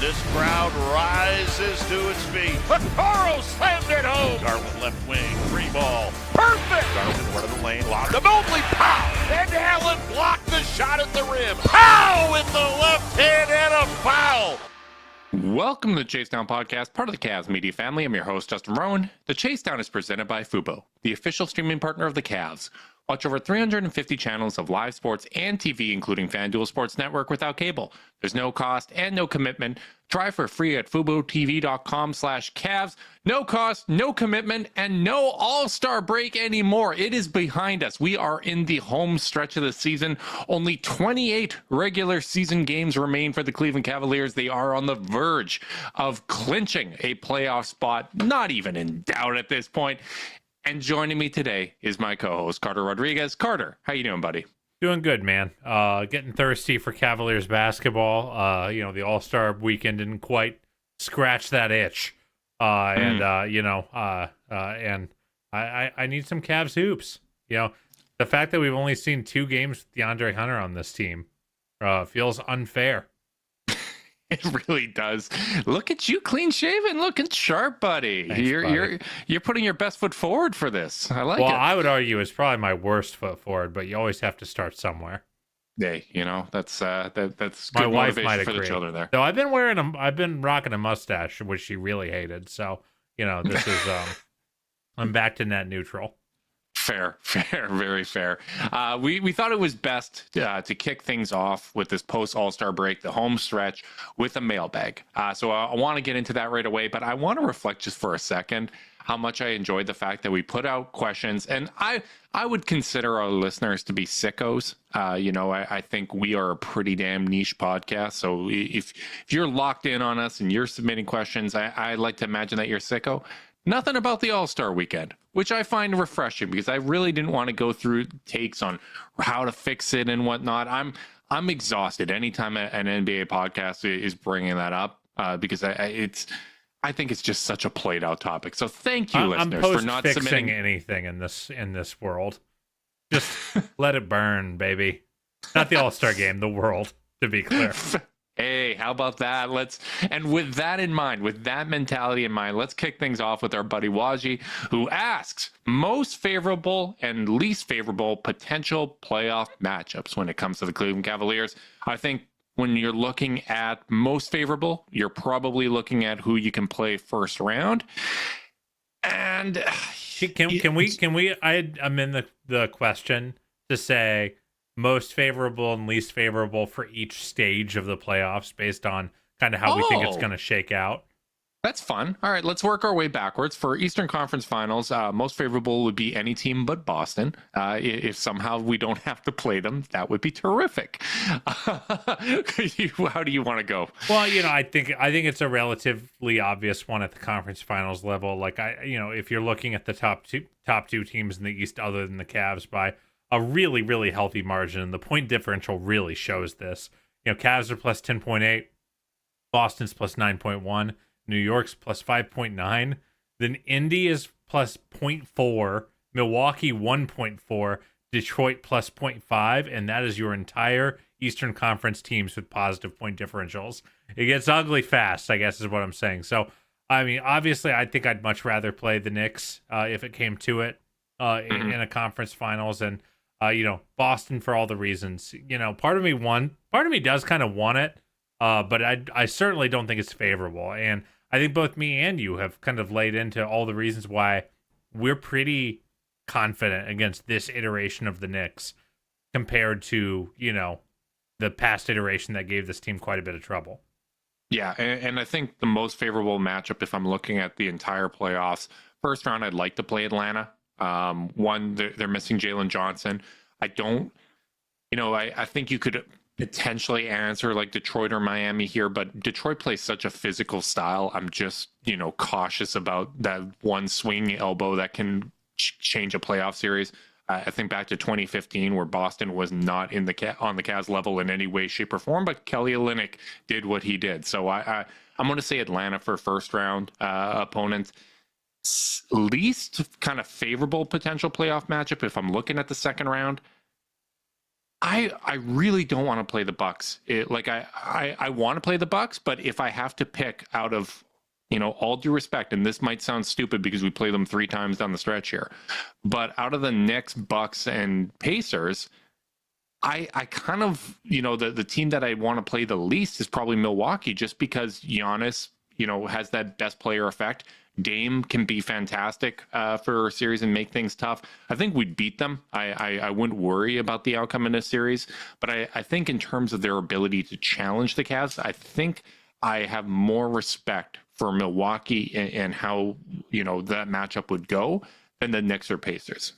This crowd rises to its feet. Carl slammed it home. Garland left wing, free ball. Perfect! Garland went to the lane, lobbed to Mobley. Pow! And Allen blocked the shot at the rim. Pow! With the left hand and a foul. Welcome to the Chase Down Podcast, part of the Cavs media family. I'm your host, Justin Rowan. The Chase Down is presented by Fubo, the official streaming partner of the Cavs. Watch over 350 channels of live sports and TV, including FanDuel Sports Network without cable. There's no cost and no commitment. Try for free at FuboTV.com/Cavs. No cost, no commitment, and no all-star break anymore. It is behind us. We are in the home stretch of the season. Only 28 regular season games remain for the Cleveland Cavaliers. They are on the verge of clinching a playoff spot, not even in doubt at this point. And joining me today is my co-host, Carter Rodriguez. Carter, how you doing, buddy? Doing good, man. Getting thirsty for Cavaliers basketball. The All-Star weekend didn't quite scratch that itch. And I need some Cavs hoops. The fact that we've only seen 2 games with DeAndre Hunter on this team feels unfair. It really does. Look at you, clean shaven, looking sharp, buddy. Thanks, You're putting your best foot forward for this. I like it. Well, I would argue it's probably my worst foot forward, but you always have to start somewhere. Hey, that's that's My good wife motivation might for agree. the children there. Though I've been rocking a mustache, which she really hated. So this is I'm back to net neutral. Fair, very fair. We thought it was best to kick things off with this post All-Star break, the home stretch, with a mailbag. So I want to get into that right away, but I want to reflect just for a second how much I enjoyed the fact that we put out questions, and I would consider our listeners to be sickos. I think we are a pretty damn niche podcast. So if you're locked in on us and you're submitting questions, I like to imagine that you're sicko. Nothing about the All-Star weekend, which I find refreshing because I really didn't want to go through takes on how to fix it and whatnot. I'm exhausted anytime an NBA podcast is bringing that up because I think it's just such a played out topic. So thank you, listeners, for not fixing submitting anything in this world. Just let it burn, baby. Not the All-Star game, the world, to be clear. Hey, how about that? And with that in mind, with that mentality in mind, let's kick things off with our buddy Waji, who asks most favorable and least favorable potential playoff matchups when it comes to the Cleveland Cavaliers. I think when you're looking at most favorable, you're probably looking at who you can play first round. And can we amend the question to say most favorable and least favorable for each stage of the playoffs based on kind of how we think it's going to shake out? That's fun. All right, let's work our way backwards. For Eastern Conference Finals, most favorable would be any team but Boston. If somehow we don't have to play them, that would be terrific. How do you want to go? Well, I think it's a relatively obvious one at the conference finals level. Like if you're looking at the top two teams in the East other than the Cavs by a really, really healthy margin, and the point differential really shows this. Cavs are plus 10.8, Boston's plus 9.1, New York's plus 5.9, then Indy is plus 0.4, Milwaukee 1.4, Detroit plus 0.5, and that is your entire Eastern Conference teams with positive point differentials. It gets ugly fast, I guess is what I'm saying. So, I mean, obviously, I think I'd much rather play the Knicks if it came to it in a conference finals, and Boston for all the reasons. Part of me does kind of want it, but I certainly don't think it's favorable. And I think both me and you have kind of laid into all the reasons why we're pretty confident against this iteration of the Knicks compared to, the past iteration that gave this team quite a bit of trouble. Yeah, and I think the most favorable matchup, if I'm looking at the entire playoffs, first round, I'd like to play Atlanta. One, they're missing Jalen Johnson. I think you could potentially answer like Detroit or Miami here, but Detroit plays such a physical style. I'm just, cautious about that one swing elbow that can change a playoff series. I think back to 2015 where Boston was not on the Cavs level in any way, shape, or form, but Kelly Olynyk did what he did. So I'm going to say Atlanta for first round opponent. Least kind of favorable potential playoff matchup if I'm looking at the second round. I really don't want to play the Bucks. I want to play the Bucks, but if I have to pick out of, all due respect, and this might sound stupid because we play them 3 times down the stretch here, but out of the Knicks, Bucks, and Pacers, I kind of, the team that I want to play the least is probably Milwaukee, just because Giannis, has that best player effect. Dame can be fantastic for a series and make things tough. I think we'd beat them. I wouldn't worry about the outcome in this series, but I think in terms of their ability to challenge the Cavs, I think I have more respect for Milwaukee and how, that matchup would go than the Knicks or Pacers.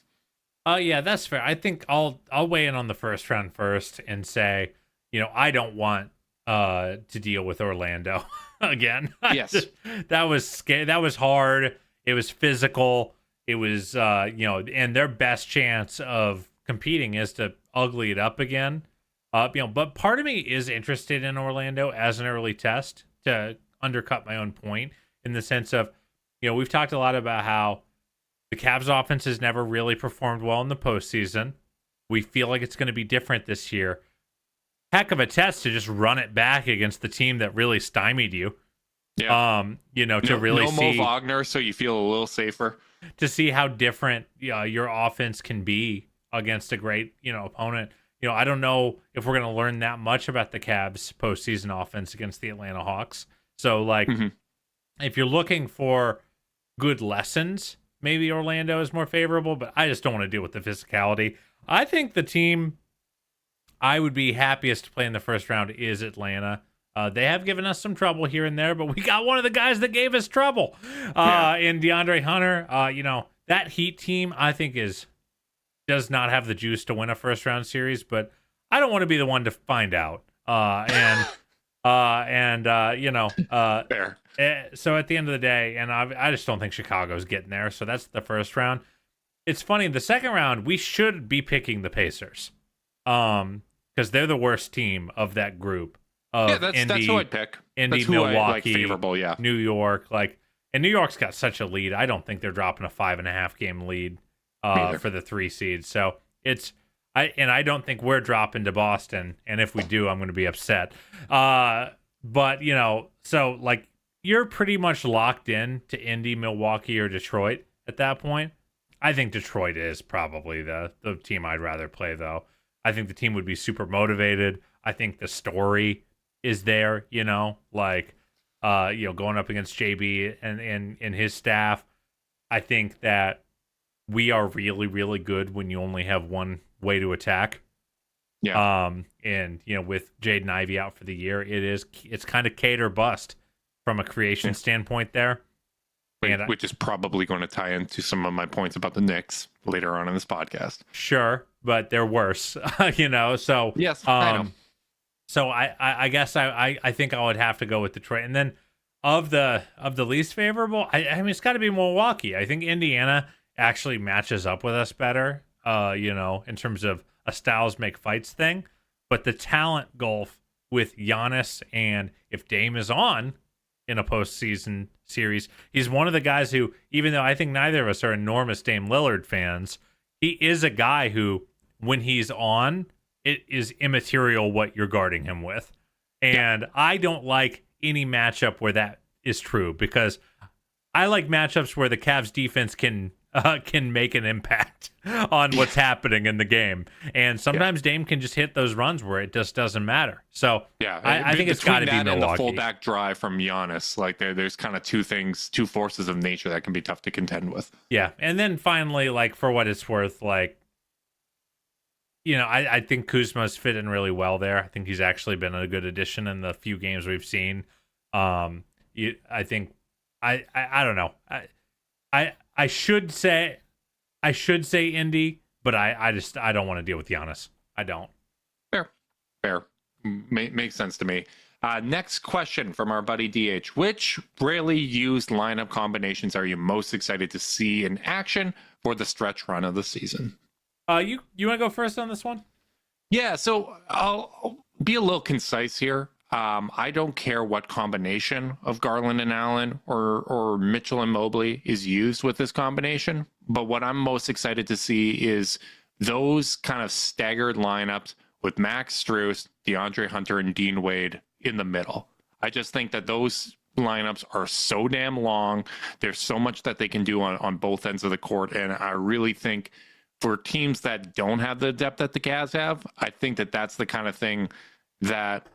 Yeah, that's fair. I think I'll weigh in on the first round first and say, I don't want to deal with Orlando again. Yes. That was scary. That was hard. It was physical. It was and their best chance of competing is to ugly it up again. But part of me is interested in Orlando as an early test to undercut my own point, in the sense of, we've talked a lot about how the Cavs offense has never really performed well in the postseason. We feel like it's going to be different this year. Heck of a test to just run it back against the team that really stymied you. Yeah. To really see Mo Wagner, so you feel a little safer. To see how different your offense can be against a great, opponent. I don't know if we're going to learn that much about the Cavs postseason offense against the Atlanta Hawks. So, if you're looking for good lessons, maybe Orlando is more favorable, but I just don't want to deal with the physicality. I think the team I would be happiest to play in the first round is Atlanta. They have given us some trouble here and there, but we got one of the guys that gave us trouble in DeAndre Hunter. That Heat team, I think, does not have the juice to win a first round series, but I don't want to be the one to find out. Fair. So at the end of the day, and I just don't think Chicago's getting there. So that's the first round. It's funny, the second round, we should be picking the Pacers. Because they're the worst team of that group. That's who I'd pick. Indy, that's who Milwaukee, I like favorable, yeah. New York, and New York's got such a lead. I don't think they're dropping a 5.5 game lead for the 3 seed. So I don't think we're dropping to Boston. And if we do, I'm going to be upset. But you're pretty much locked in to Indy, Milwaukee, or Detroit at that point. I think Detroit is probably the team I'd rather play, though. I think the team would be super motivated. I think the story is there, going up against JB and his staff. I think that we are really, really good when you only have one way to attack. Yeah. With Jaden Ivey out for the year, it's kind of Kate or bust from a creation standpoint there. Which is probably going to tie into some of my points about the Knicks later on in this podcast. Sure, but they're worse, So yes, I know. So I guess I think I would have to go with Detroit, and then of the least favorable, I mean it's got to be Milwaukee. I think Indiana actually matches up with us better, in terms of a styles make fights thing, but the talent gulf with Giannis, and if Dame is on in a postseason series, he's one of the guys who, even though I think neither of us are enormous Dame Lillard fans, he is a guy who, when he's on, it is immaterial what you're guarding him with. And I don't like any matchup where that is true, because I like matchups where the Cavs defense can make an impact on what's happening in the game. And sometimes Dame can just hit those runs where it just doesn't matter. So I think it's got to be Milwaukee. And the fullback drive from Giannis, there's kind of two forces of nature that can be tough to contend with. Yeah. And then finally, for what it's worth, I think Kuzma's fit in really well there. I think he's actually been a good addition in the few games we've seen. I think I don't know. I should say Indy, but I don't want to deal with Giannis. I don't. Fair. Makes sense to me. Next question from our buddy DH. Which rarely used lineup combinations are you most excited to see in action for the stretch run of the season? You want to go first on this one? Yeah, so I'll be a little concise here. I don't care what combination of Garland and Allen or Mitchell and Mobley is used with this combination, but what I'm most excited to see is those kind of staggered lineups with Max Strus, DeAndre Hunter, and Dean Wade in the middle. I just think that those lineups are so damn long. There's so much that they can do on both ends of the court. And I really think for teams that don't have the depth that the Cavs have, I think that that's the kind of thing that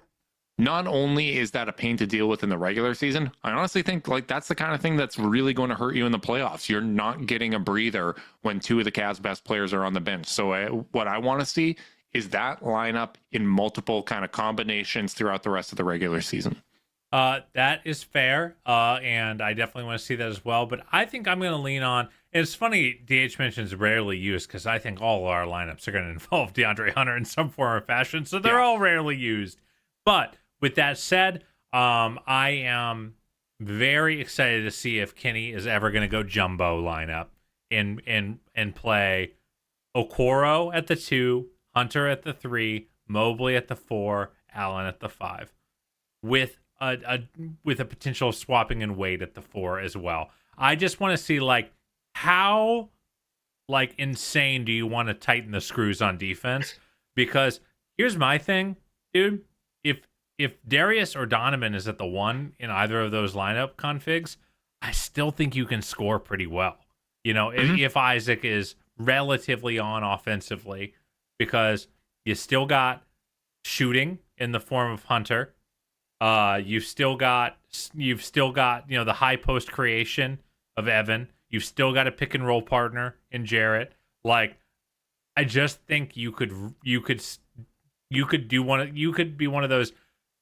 not only is that a pain to deal with in the regular season, I honestly think like that's the kind of thing that's really going to hurt you in the playoffs. You're not getting a breather when two of the Cavs' best players are on the bench. So what I want to see is that lineup in multiple kind of combinations throughout the rest of the regular season. That is fair, and I definitely want to see that as well. But I think I'm going to lean on. It's funny, DH mentions rarely used because I think all our lineups are going to involve DeAndre Hunter in some form or fashion, so they're all rarely used. But with that said, I am very excited to see if Kenny is ever going to go jumbo lineup and play Okoro at the 2, Hunter at the 3, Mobley at the 4, Allen at the 5, with a potential swapping in Wade at the 4 as well. I just want to see like how like insane do you want to tighten the screws on defense? Because here's my thing, dude. If Darius or Donovan is at the 1 in either of those lineup configs, I still think you can score pretty well. You know, if Isaac is relatively on offensively, because you still got shooting in the form of Hunter. You've still got the high post creation of Evan. You've still got a pick and roll partner in Jarrett. Like, I just think you could be one of those.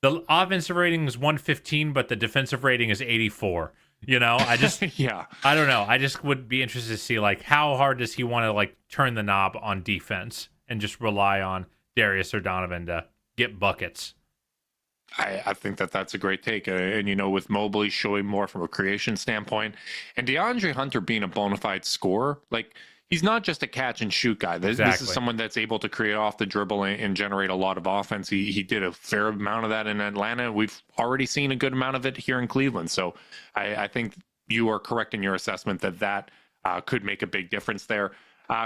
The offensive rating is 115, but the defensive rating is 84. You know, I just I don't know. I just would be interested to see like how hard does he want to like turn the knob on defense and just rely on Darius or Donovan to get buckets. I think that's a great take. And, you know, with Mobley showing more from a creation standpoint and DeAndre Hunter being a bona fide scorer, like he's not just a catch and shoot guy. This is someone that's able to create off the dribble and generate a lot of offense. He did a fair amount of that in Atlanta. We've already seen a good amount of it here in Cleveland. So I think you are correct in your assessment that could make a big difference there.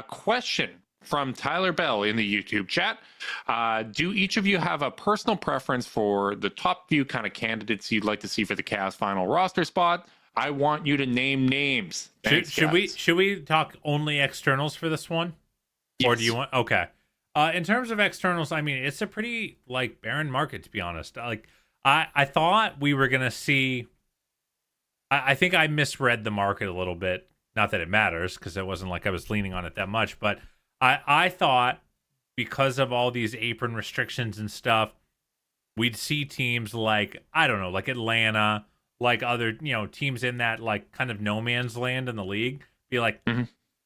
Question from Tyler Bell in the YouTube chat. Do each of you have a personal preference for the top few kind of candidates you'd like to see for the Cavs final roster spot? I want you to name names. Thanks, should we talk only externals for this one? Yes. Or do you want okay. In terms of externals, I mean it's a pretty like barren market to be honest. Like I thought we were gonna see I think I misread the market a little bit. Not that it matters, because it wasn't like I was leaning on it that much, but I thought because of all these apron restrictions and stuff, we'd see teams like, I don't know, like Atlanta, like other, teams in that like kind of no man's land in the league be like,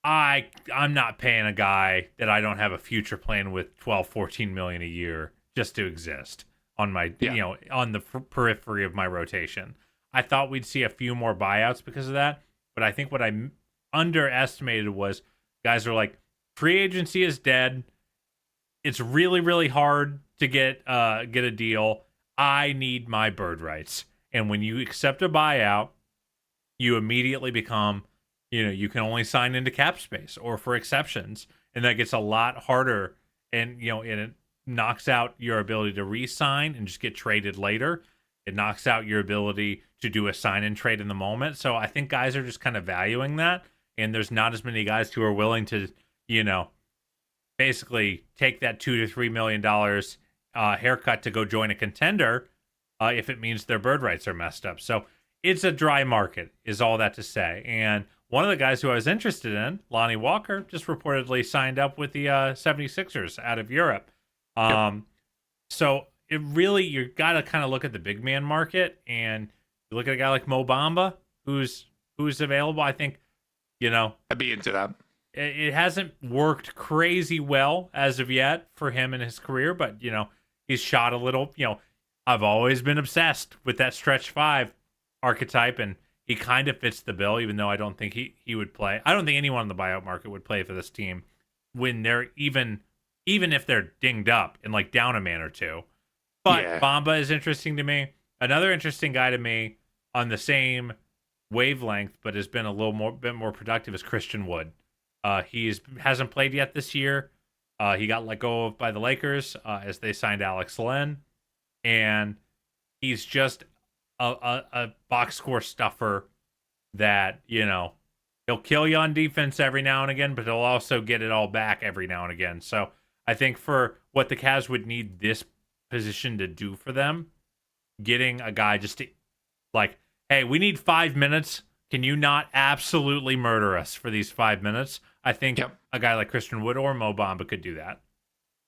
I'm not paying a guy that I don't have a future plan with 12, 14 million a year just to exist on my, on the periphery of my rotation. I thought we'd see a few more buyouts because of that. But I think what I underestimated was guys are like, free agency is dead. It's really, really hard to get a deal. I need my bird rights. And when you accept a buyout, you immediately become, you can only sign into cap space or for exceptions. And that gets a lot harder. And, and it knocks out your ability to re-sign and just get traded later. It knocks out your ability to do a sign and trade in the moment. So I think guys are just kind of valuing that. And there's not as many guys who are willing to, basically take that $2 to $3 million haircut to go join a contender if it means their bird rights are messed up. So it's a dry market, is all that to say. And one of the guys who I was interested in, Lonnie Walker, just reportedly signed up with the 76ers out of Europe. So it really, you got to kind of look at the big man market, and you look at a guy like Mo Bamba, who's available. I think, I'd be into that. It hasn't worked crazy well as of yet for him in his career, but, he's shot a little. I've always been obsessed with that stretch 5 archetype, and he kind of fits the bill, even though I don't think he would play. I don't think anyone in the buyout market would play for this team when they're even if they're dinged up and like down a man or two. But Bamba is interesting to me. Another interesting guy to me on the same wavelength, but has been a bit more productive, is Christian Wood. He hasn't played yet this year. He got let go of by the Lakers as they signed Alex Len, and he's just a box score stuffer that, he'll kill you on defense every now and again, but he'll also get it all back every now and again. So I think for what the Cavs would need this position to do for them, getting a guy just to, hey, we need 5 minutes. Can you not absolutely murder us for these 5 minutes? I think a guy like Christian Wood or Mo Bamba could do that.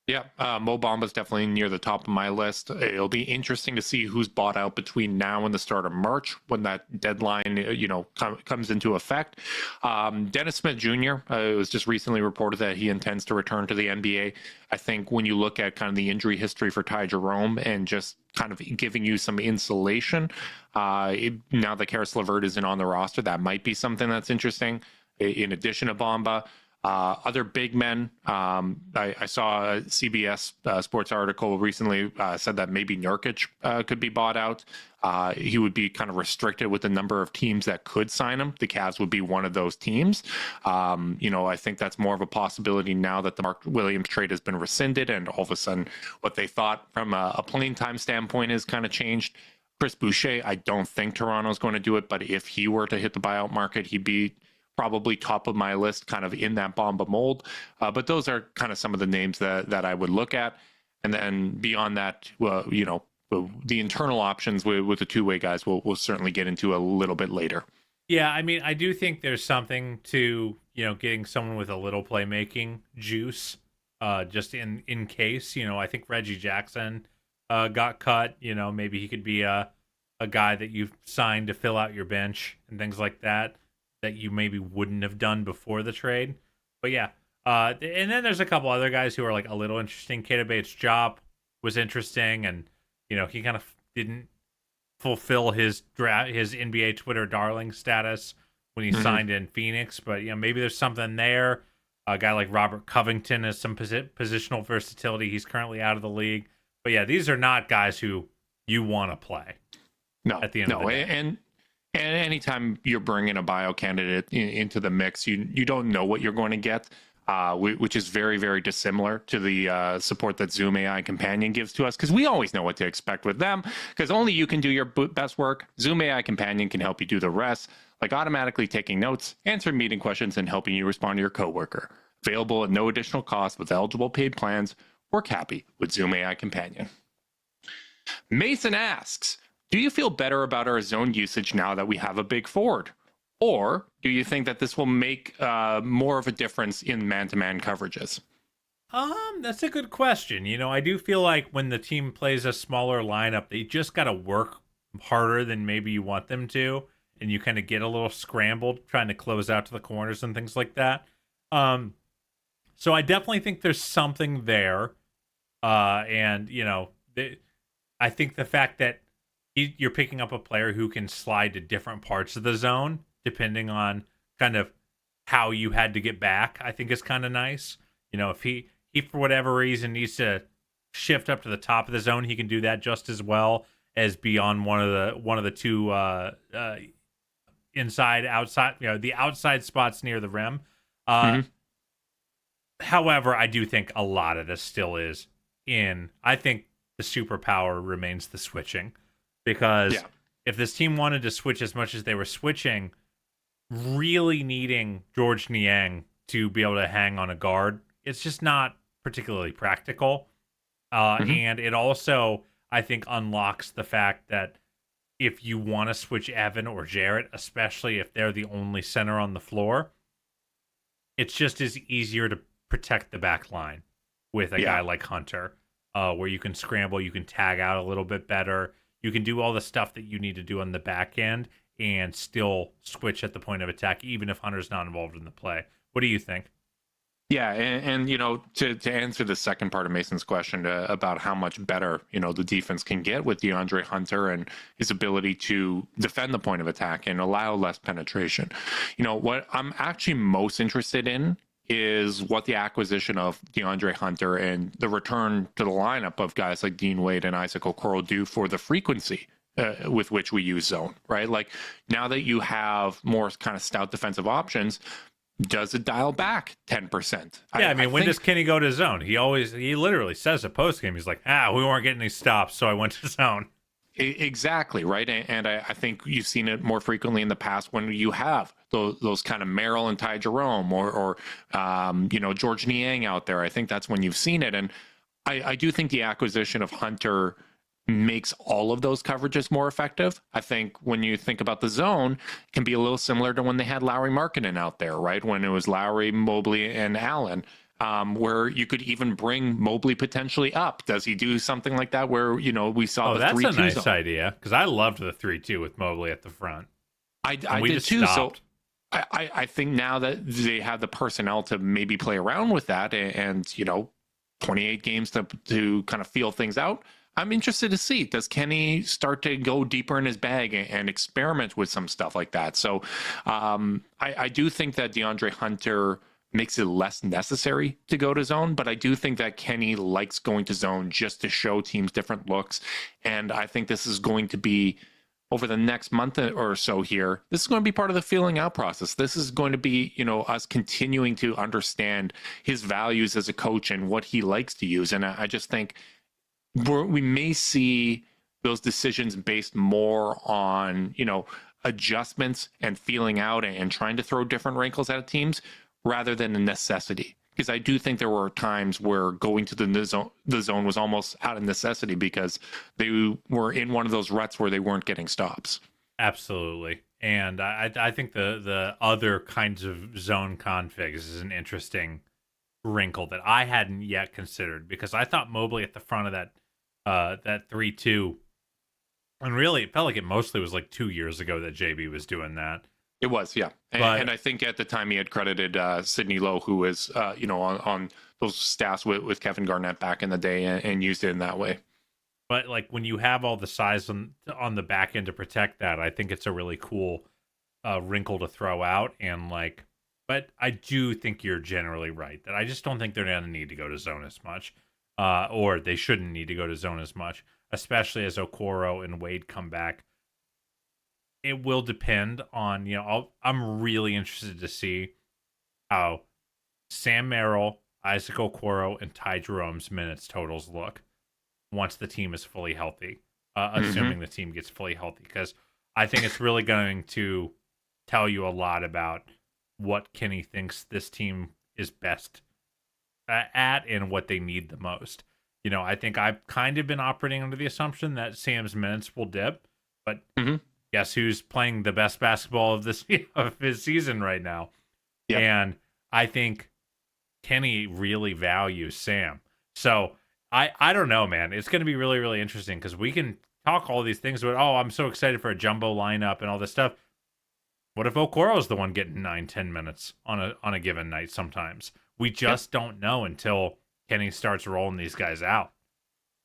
Yeah, Mo Bamba's definitely near the top of my list. It'll be interesting to see who's bought out between now and the start of March when that deadline, comes into effect. Dennis Smith Jr. It was just recently reported that he intends to return to the NBA. I think when you look at kind of the injury history for Ty Jerome and just kind of giving you some insulation, now that Karis LeVert isn't on the roster, that might be something that's interesting. In addition to Bamba. Other big men, I saw a CBS sports article recently said that maybe Nurkic could be bought out. He would be kind of restricted with the number of teams that could sign him. The Cavs would be one of those teams. I think that's more of a possibility now that the Mark Williams trade has been rescinded, and all of a sudden what they thought from a playing time standpoint has kind of changed. Chris Boucher, I don't think Toronto's going to do it, but if he were to hit the buyout market, he'd be probably top of my list, kind of in that Bamba mold. But those are kind of some of the names that I would look at. And then beyond that, the internal options with the two-way guys, we'll certainly get into a little bit later. Yeah, I mean, I do think there's something to, getting someone with a little playmaking juice, just in case. I think Reggie Jackson got cut. Maybe he could be a guy that you've signed to fill out your bench and things like that you maybe wouldn't have done before the trade. But yeah, and then there's a couple other guys who are like a little interesting. Keita Bates-Diop was interesting, and he kind of didn't fulfill his NBA Twitter darling status when he signed in Phoenix. But maybe there's something there. A guy like Robert Covington has some positional versatility. He's currently out of the league. But yeah, these are not guys who you want to play. No, at the end of the day. And anytime you're bringing a bio candidate into the mix, you don't know what you're going to get, which is very, very dissimilar to the support that Zoom AI Companion gives to us, because we always know what to expect with them, because only you can do your best work. Zoom AI Companion can help you do the rest, like automatically taking notes, answering meeting questions, and helping you respond to your coworker. Available at no additional cost with eligible paid plans. Work happy with Zoom AI Companion. Mason asks, do you feel better about our zone usage now that we have a big forward? Or do you think that this will make more of a difference in man-to-man coverages? That's a good question. I do feel like when the team plays a smaller lineup, they just got to work harder than maybe you want them to, and you kind of get a little scrambled trying to close out to the corners and things like that. So I definitely think there's something there. I think the fact that you're picking up a player who can slide to different parts of the zone depending on kind of how you had to get back, I think is kind of nice. If he for whatever reason needs to shift up to the top of the zone, he can do that just as well as be on one of the two inside, outside, the outside spots near the rim. However, I do think a lot of this still is I think the superpower remains the switching. Because if this team wanted to switch as much as they were switching, really needing George Niang to be able to hang on a guard, it's just not particularly practical. And it also, I think, unlocks the fact that if you want to switch Evan or Jarrett, especially if they're the only center on the floor, it's just as easier to protect the back line with a guy like Hunter, where you can scramble, you can tag out a little bit better. You can do all the stuff that you need to do on the back end and still switch at the point of attack, even if Hunter's not involved in the play. What do you think? Yeah, and to answer the second part of Mason's question about how much better, the defense can get with DeAndre Hunter and his ability to defend the point of attack and allow less penetration. What I'm actually most interested in is what the acquisition of DeAndre Hunter and the return to the lineup of guys like Dean Wade and Isaac Okoro do for the frequency with which we use zone, right? Like now that you have more kind of stout defensive options, does it dial back 10%? Yeah, I mean, when does Kenny go to zone? He literally says at post game, he's like, we weren't getting any stops, so I went to zone. Exactly, right. And I think you've seen it more frequently in the past when you have those kind of Merrill and Ty Jerome or George Niang out there. I think that's when you've seen it. And I do think the acquisition of Hunter makes all of those coverages more effective. I think when you think about the zone, it can be a little similar to when they had Lowry Markkanen out there, right? When it was Lowry, Mobley, and Allen. Where you could even bring Mobley potentially up. Does he do something like that where, we saw the 3-2 that's a nice zone? idea, because I loved the 3-2 with Mobley at the front. I did too. Stopped. So I think now that they have the personnel to maybe play around with that and 28 games to kind of feel things out, I'm interested to see, does Kenny start to go deeper in his bag and experiment with some stuff like that? So I do think that DeAndre Hunter makes it less necessary to go to zone, but I do think that Kenny likes going to zone just to show teams different looks. And I think this is going to be, over the next month or so here, this is going to be part of the feeling out process. This is going to be, us continuing to understand his values as a coach and what he likes to use. And I just think we may see those decisions based more on, adjustments and feeling out and trying to throw different wrinkles at teams, rather than a necessity. Because I do think there were times where going to the zone was almost out of necessity because they were in one of those ruts where they weren't getting stops. Absolutely. And I think the other kinds of zone configs is an interesting wrinkle that I hadn't yet considered, because I thought Mobley at the front of that 3-2, and really it felt like it mostly was like 2 years ago that JB was doing that. It was, yeah. And I think at the time he had credited Sidney Lowe, who was, on those staffs with Kevin Garnett back in the day and used it in that way. But like when you have all the size on the back end to protect that, I think it's a really cool wrinkle to throw out. But I do think you're generally right that I just don't think they're going to need to go to zone as much, or they shouldn't need to go to zone as much, especially as Okoro and Wade come back. It will depend on, I'm really interested to see how Sam Merrill, Isaac Okoro, and Ty Jerome's minutes totals look once the team is fully healthy, assuming the team gets fully healthy. Because I think it's really going to tell you a lot about what Kenny thinks this team is best at and what they need the most. I think I've kind of been operating under the assumption that Sam's minutes will dip, but guess who's playing the best basketball of his season right now? Yep. And I think Kenny really values Sam. So I don't know, man. It's going to be really, really interesting because we can talk all these things about, I'm so excited for a jumbo lineup and all this stuff. What if Okoro's the one getting 9-10 minutes on a given night sometimes? We just don't know until Kenny starts rolling these guys out.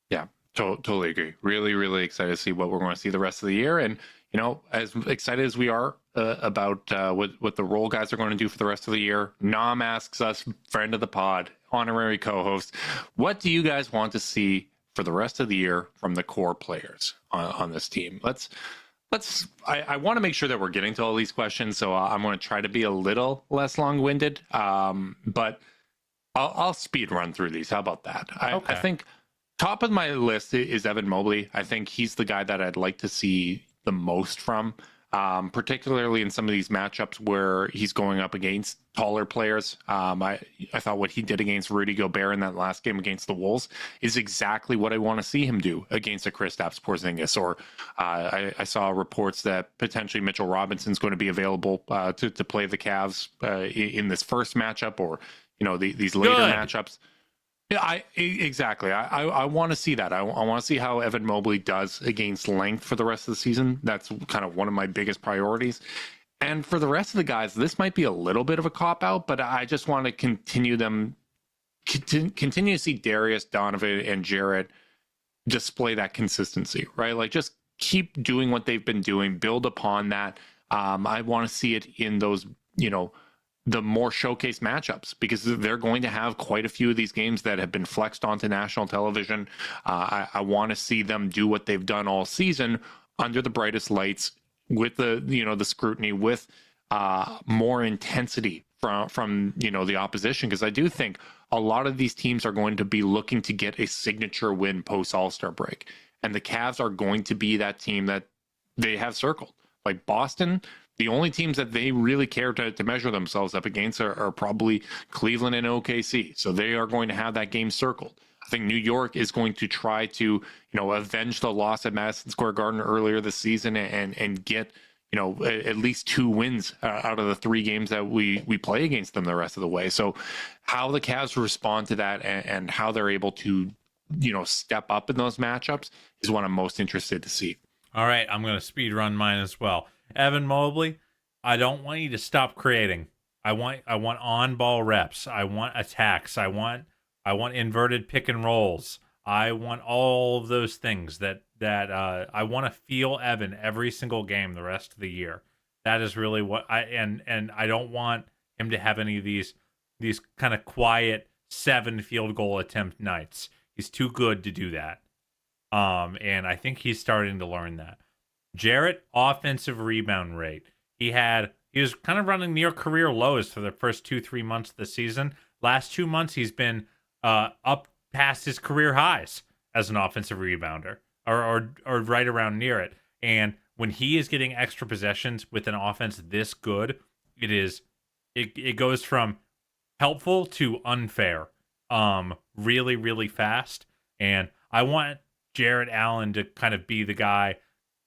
Yeah, totally agree. Really, really excited to see what we're going to see the rest of the year. And as excited as we are about what the role guys are going to do for the rest of the year, Nam asks us, friend of the pod, honorary co-host, what do you guys want to see for the rest of the year from the core players on this team? I want to make sure that we're getting to all these questions, so I'm going to try to be a little less long-winded, but I'll speed run through these. How about that? I think top of my list is Evan Mobley. I think he's the guy that I'd like to see the most from, particularly in some of these matchups where he's going up against taller players. I thought what he did against Rudy Gobert in that last game against the Wolves is exactly what I want to see him do against a Kristaps Porzingis. Or I saw reports that potentially Mitchell Robinson's going to be available to play the Cavs in this first matchup, or these later matchups. Yeah, exactly. I want to see that. I want to see how Evan Mobley does against length for the rest of the season. That's kind of one of my biggest priorities. And for the rest of the guys, this might be a little bit of a cop-out, but I just want to continue to see Darius, Donovan, and Jarrett display that consistency, right? Like, just keep doing what they've been doing, build upon that. I want to see it in those, the more showcase matchups, because they're going to have quite a few of these games that have been flexed onto national television. I want to see them do what they've done all season under the brightest lights, with the scrutiny, with more intensity from the opposition, because I do think a lot of these teams are going to be looking to get a signature win post All-Star break, and the Cavs are going to be that team that they have circled. Like Boston, the only teams that they really care to measure themselves up against are probably Cleveland and OKC, so they are going to have that game circled. I think New York is going to try to avenge the loss at Madison Square Garden earlier this season and get at least 2 wins out of the 3 games that we play against them the rest of the way. So how the Cavs respond to that and how they're able to, step up in those matchups is what I'm most interested to see. All right, I'm going to speed run mine as well. Evan Mobley, I don't want you to stop creating. I want on-ball reps. I want attacks. I want inverted pick and rolls. I want all of those things that I want to feel Evan every single game the rest of the year. That is really what and I don't want him to have any of these kind of quiet 7 field goal attempt nights. He's too good to do that. And I think he's starting to learn that. Jarrett, offensive rebound rate. He was kind of running near career lows for the first 2-3 months of the season. Last 2 months he's been up past his career highs as an offensive rebounder, or right around near it. And when he is getting extra possessions with an offense this good, it goes from helpful to unfair, really, really fast. And I want Jarrett Allen to kind of be the guy,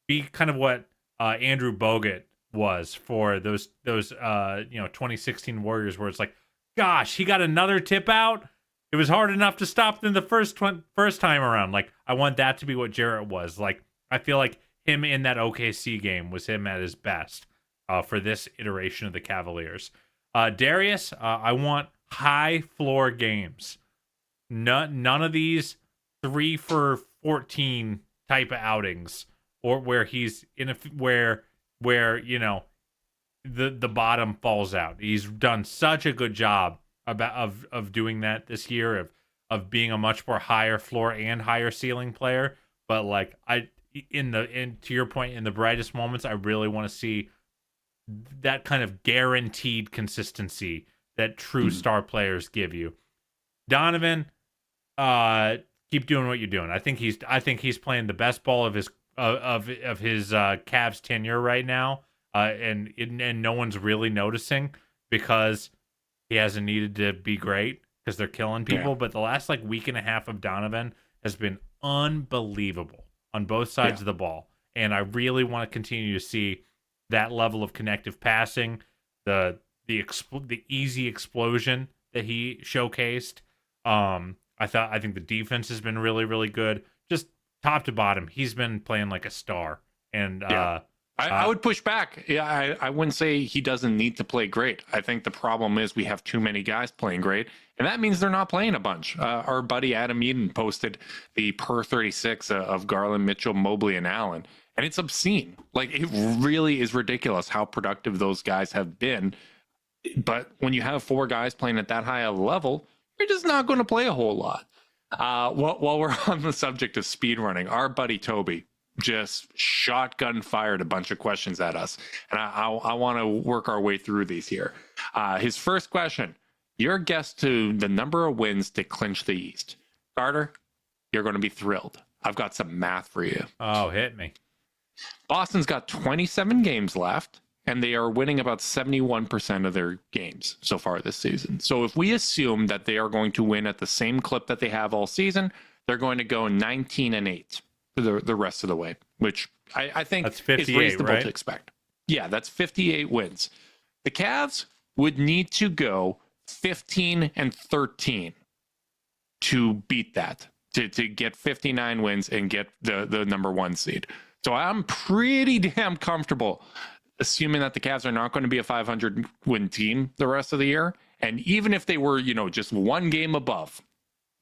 be kind of what Andrew Bogut was for those 2016 Warriors, where it's like, gosh, he got another tip out. It was hard enough to stop them the first time around. Like, I want that to be what Jarrett was. Like, I feel like him in that OKC game was him at his best for this iteration of the Cavaliers. Darius, I want high floor games. None of these 3 for 14 type of outings, or where he's where the bottom falls out. He's done such a good job of doing that this year, of being a much more higher floor and higher ceiling player. But like to your point, in the brightest moments, I really want to see that kind of guaranteed consistency that true star players give you. Donovan, keep doing what you're doing. I think he's playing the best ball of his Cavs tenure right now, and no one's really noticing because he hasn't needed to be great because they're killing people. Yeah. But the last week and a half of Donovan has been unbelievable on both sides of the ball, and I really want to continue to see that level of connective passing, the easy explosion that he showcased. I think the defense has been really, really good. Just top to bottom, he's been playing like a star. And I would push back. Yeah, I wouldn't say he doesn't need to play great. I think the problem is we have too many guys playing great, and that means they're not playing a bunch. Our buddy Adam Eden posted the per 36 of Garland, Mitchell, Mobley, and Allen, and it's obscene. Like, it really is ridiculous how productive those guys have been. But when you have 4 guys playing at that high of a level, you're just not going to play a whole lot. While we're on the subject of speed running, our buddy Toby just shotgun fired a bunch of questions at us, and I want to work our way through these here. His first question: your guess to the number of wins to clinch the East. Carter, you're going to be thrilled. I've got some math for you. Oh, hit me. Boston's got 27 games left, and they are winning about 71% of their games so far this season. So if we assume that they are going to win at the same clip that they have all season, they're going to go 19-8 for the rest of the way, which I think is reasonable to expect. Yeah, that's 58 wins. The Cavs would need to go 15-13 to beat that, to get 59 wins and get the number 1 seed. So I'm pretty damn comfortable assuming that the Cavs are not going to be a 500 win team the rest of the year. And even if they were, just 1 game above,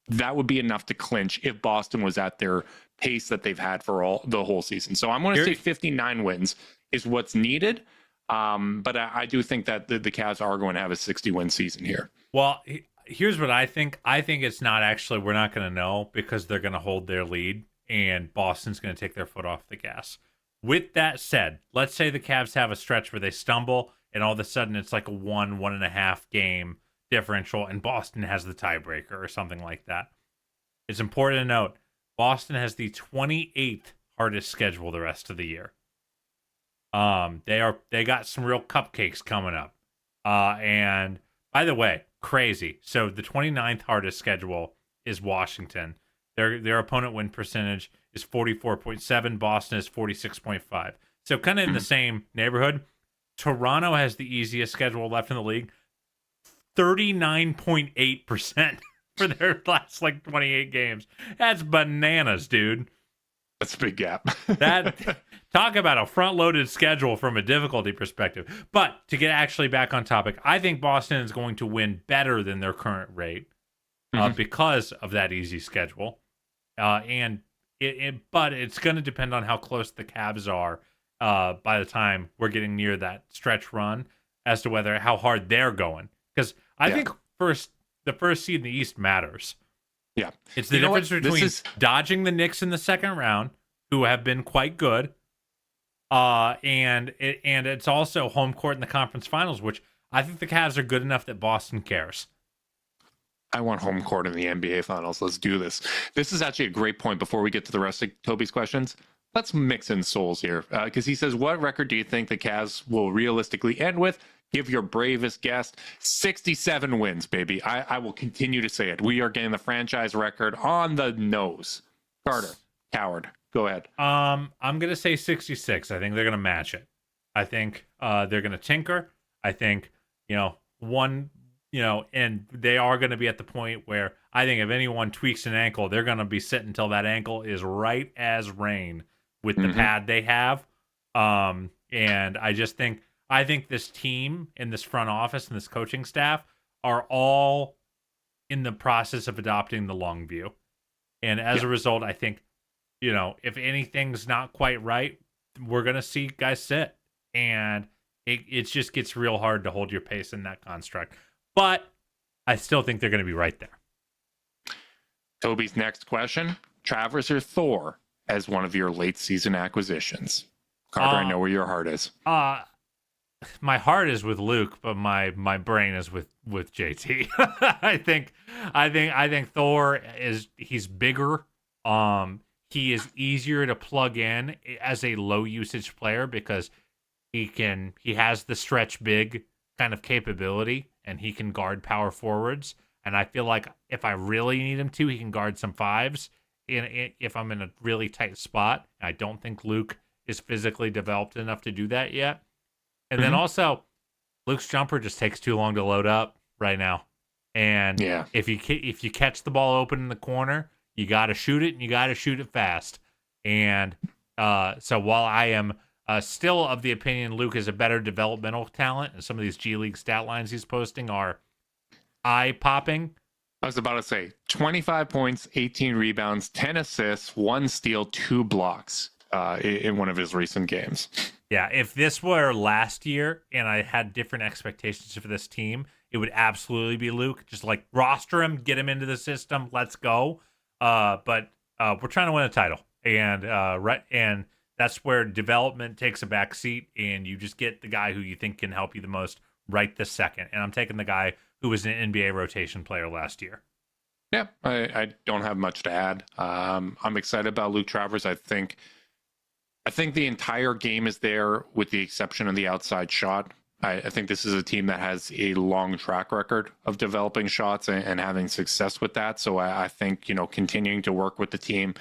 that would be enough to clinch if Boston was at their pace that they've had for the whole season. So I'm going to say 59 wins is what's needed. But I do think that the Cavs are going to have a 60-win season here. Well, here's what I think. I think it's not actually, we're not going to know because they're going to hold their lead and Boston's going to take their foot off the gas. With that said, let's say the Cavs have a stretch where they stumble and all of a sudden it's like a 1.5 game differential, and Boston has the tiebreaker or something like that. It's important to note Boston has the 28th hardest schedule the rest of the year. They got some real cupcakes coming up. And by the way, crazy. So the 29th hardest schedule is Washington. Their opponent win percentage is 44.7. Boston is 46.5. So kind of in the same neighborhood. Toronto has the easiest schedule left in the league. 39.8% for their last 28 games. That's bananas, dude. That's a big gap. That talk about a front-loaded schedule from a difficulty perspective. But to get actually back on topic, I think Boston is going to win better than their current rate because of that easy schedule. But it's going to depend on how close the Cavs are by the time we're getting near that stretch run as to how hard they're going. Because I think the first seed in the East matters. Yeah. It's the difference between dodging the Knicks in the second round, who have been quite good, and it's also home court in the conference finals, which I think the Cavs are good enough that Boston cares. I want home court in the NBA finals. Let's do this. This is actually a great point before we get to the rest of Toby's questions. Let's mix in souls here, because he says, what record do you think the Cavs will realistically end with? Give your bravest guess. 67 wins, baby. I will continue to say it. We are getting the franchise record on the nose. Carter, Coward, go ahead. I'm going to say 66. I think they're going to match it. I think they're going to tinker. I think, and they are going to be at the point where I think if anyone tweaks an ankle, they're going to be sitting until that ankle is right as rain with the pad they have. And I think this team and this front office and this coaching staff are all in the process of adopting the long view. And as a result, I think, if anything's not quite right, we're going to see guys sit. And it just gets real hard to hold your pace in that construct. But I still think they're going to be right there. Toby's next question, Travers or Thor as one of your late season acquisitions? Carter, I know where your heart is. My heart is with Luke, but my brain is with JT. I think Thor he's bigger. He is easier to plug in as a low usage player because he has the stretch big kind of capability and he can guard power forwards. And I feel like if I really need him to, he can guard some fives if I'm in a really tight spot. I don't think Luke is physically developed enough to do that yet. And then also, Luke's jumper just takes too long to load up right now. And if you catch the ball open in the corner, you got to shoot it, and you got to shoot it fast. And so while I am still of the opinion Luke is a better developmental talent, and some of these G League stat lines he's posting are eye-popping. I was about to say, 25 points, 18 rebounds, 10 assists, 1 steal, 2 blocks in one of his recent games. Yeah, if this were last year and I had different expectations for this team, it would absolutely be Luke. Just roster him, get him into the system, let's go. But we're trying to win a title, and that's where development takes a back seat, and you just get the guy who you think can help you the most right this second. And I'm taking the guy who was an NBA rotation player last year. Yeah, I don't have much to add. I'm excited about Luke Travers. I think the entire game is there with the exception of the outside shot. I think this is a team that has a long track record of developing shots and having success with that. So I think, continuing to work with the team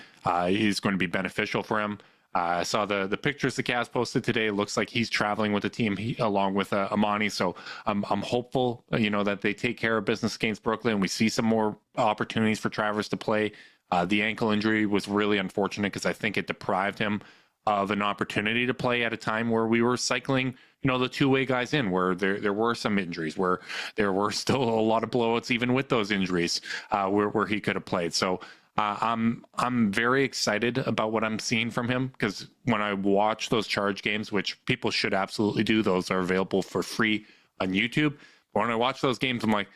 is going to be beneficial for him. I saw the pictures the Cavs posted today. It looks like he's traveling with the team along with Amani. So I'm hopeful, that they take care of business against Brooklyn. We see some more opportunities for Travers to play. The ankle injury was really unfortunate because I think it deprived him of an opportunity to play at a time where we were cycling, the two-way guys in, where there were some injuries, where there were still a lot of blowouts even with those injuries, where he could have played. So I'm very excited about what I'm seeing from him, because when I watch those Charge games, which people should absolutely do, those are available for free on YouTube. But when I watch those games, I'm like,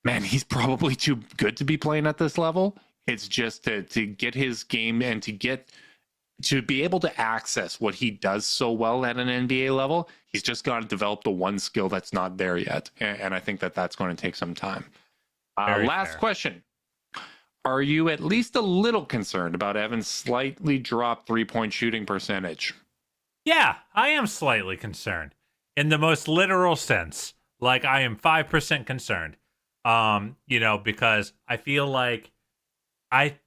man, he's probably too good to be playing at this level. It's just to get his game and to get to be able to access what he does so well at an NBA level, he's just got to develop the one skill that's not there yet. And I think that that's going to take some time. Last fair. question. Are you at least a little concerned about Evan's slightly dropped 3-point shooting percentage? Yeah, I am slightly concerned in the most literal sense. Like, I am 5% concerned. Because I feel like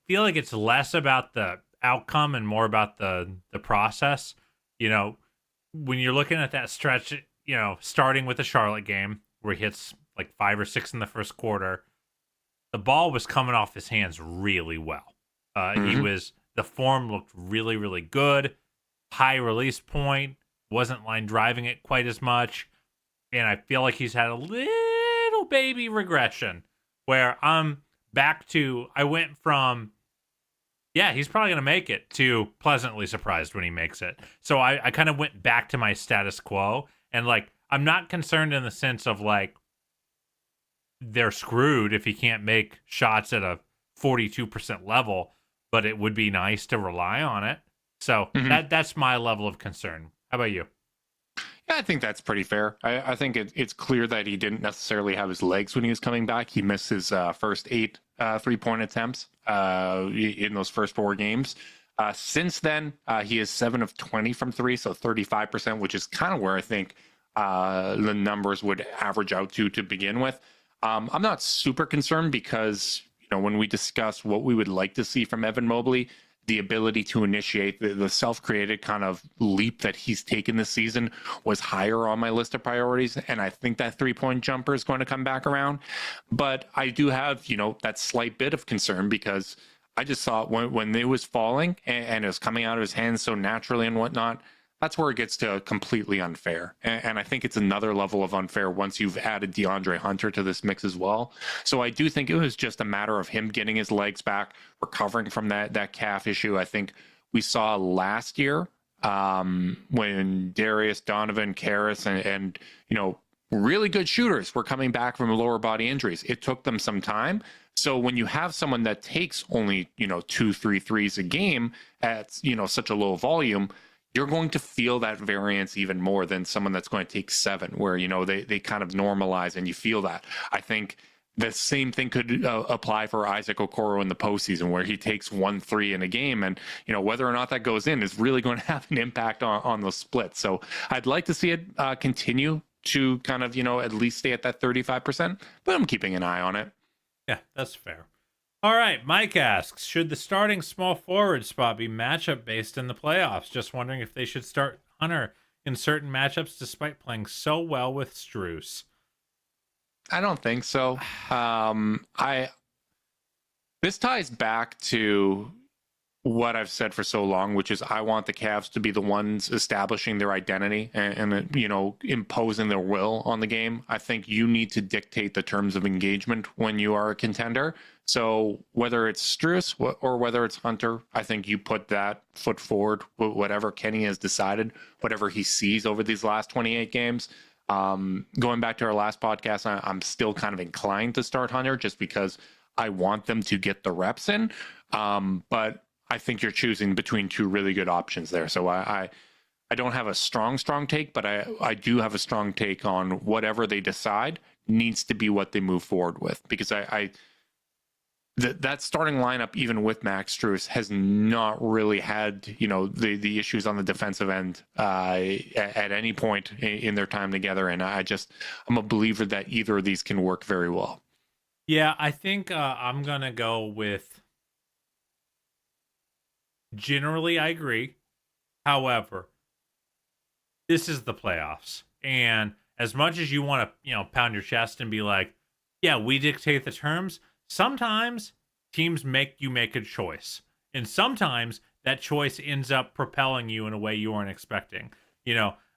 it's less about the outcome and more about the process. When you're looking at that stretch, starting with the Charlotte game where he hits like 5 or 6 in the first quarter, the ball was coming off his hands really well. The form looked really, really good. High release point, wasn't line driving it quite as much. And I feel like he's had a little baby regression where I'm back to, I went from, yeah, he's probably going to make it, to pleasantly surprised when he makes it. So I kind of went back to my status quo. And like, I'm not concerned in the sense of like, they're screwed if he can't make shots at a 42% level, but it would be nice to rely on it. So that's my level of concern. How about you? Yeah, I think that's pretty fair. I think it's clear that he didn't necessarily have his legs when he was coming back. He missed his first 8 3-point attempts in those first 4 games. Since then, he is 7 of 20 from 3, so 35%, which is kind of where I think the numbers would average out to begin with. I'm not super concerned because, when we discuss what we would like to see from Evan Mobley, the ability to initiate the self-created kind of leap that he's taken this season was higher on my list of priorities. And I think that 3-point jumper is going to come back around. But I do have, that slight bit of concern because I just thought when it was falling and it was coming out of his hands so naturally and whatnot, that's where it gets to completely unfair. And I think it's another level of unfair once you've added DeAndre Hunter to this mix as well. So I do think it was just a matter of him getting his legs back, recovering from that calf issue. I think we saw last year when Darius, Donovan, Karras, and really good shooters were coming back from lower body injuries. It took them some time. So when you have someone that takes only, 2-3 threes a game at, such a low volume, you're going to feel that variance even more than someone that's going to take 7, where, they kind of normalize and you feel that. I think the same thing could apply for Isaac Okoro in the postseason, where he takes 1 3 in a game. And, whether or not that goes in is really going to have an impact on the split. So I'd like to see it continue to kind of, at least stay at that 35%, but I'm keeping an eye on it. Yeah, that's fair. All right, Mike asks, should the starting small forward spot be matchup based in the playoffs? Just wondering if they should start Hunter in certain matchups despite playing so well with Strus. I don't think so. This ties back to what I've said for so long, which is I want the Cavs to be the ones establishing their identity and imposing their will on the game. I think you need to dictate the terms of engagement when you are a contender. So whether it's Strus or whether it's Hunter, I think you put that foot forward, whatever Kenny has decided, whatever he sees over these last 28 games. Going back to our last podcast, I'm still kind of inclined to start Hunter just because I want them to get the reps in. But I think you're choosing between 2 really good options there. So I don't have a strong take, but I do have a strong take on whatever they decide needs to be what they move forward with, because that starting lineup, even with Max Strus, has not really had, the issues on the defensive end at any point in their time together. And I'm a believer that either of these can work very well. Yeah, I think I'm going to go with, generally I agree. However, this is the playoffs. And as much as you want to, pound your chest and be like, yeah, we dictate the terms, sometimes teams make you make a choice. And sometimes that choice ends up propelling you in a way you weren't expecting.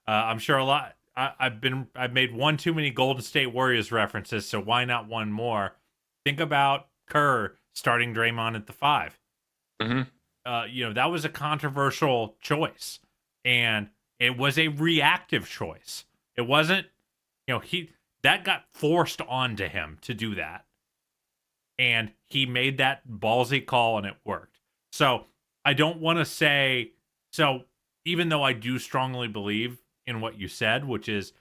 I'm sure a lot. I've made one too many Golden State Warriors references, so why not one more? Think about Kerr starting Draymond at the 5. Mm-hmm. That was a controversial choice, and it was a reactive choice. It wasn't, that got forced onto him to do that. And he made that ballsy call and it worked. So I don't want to say So even though I do strongly believe in what you said, which is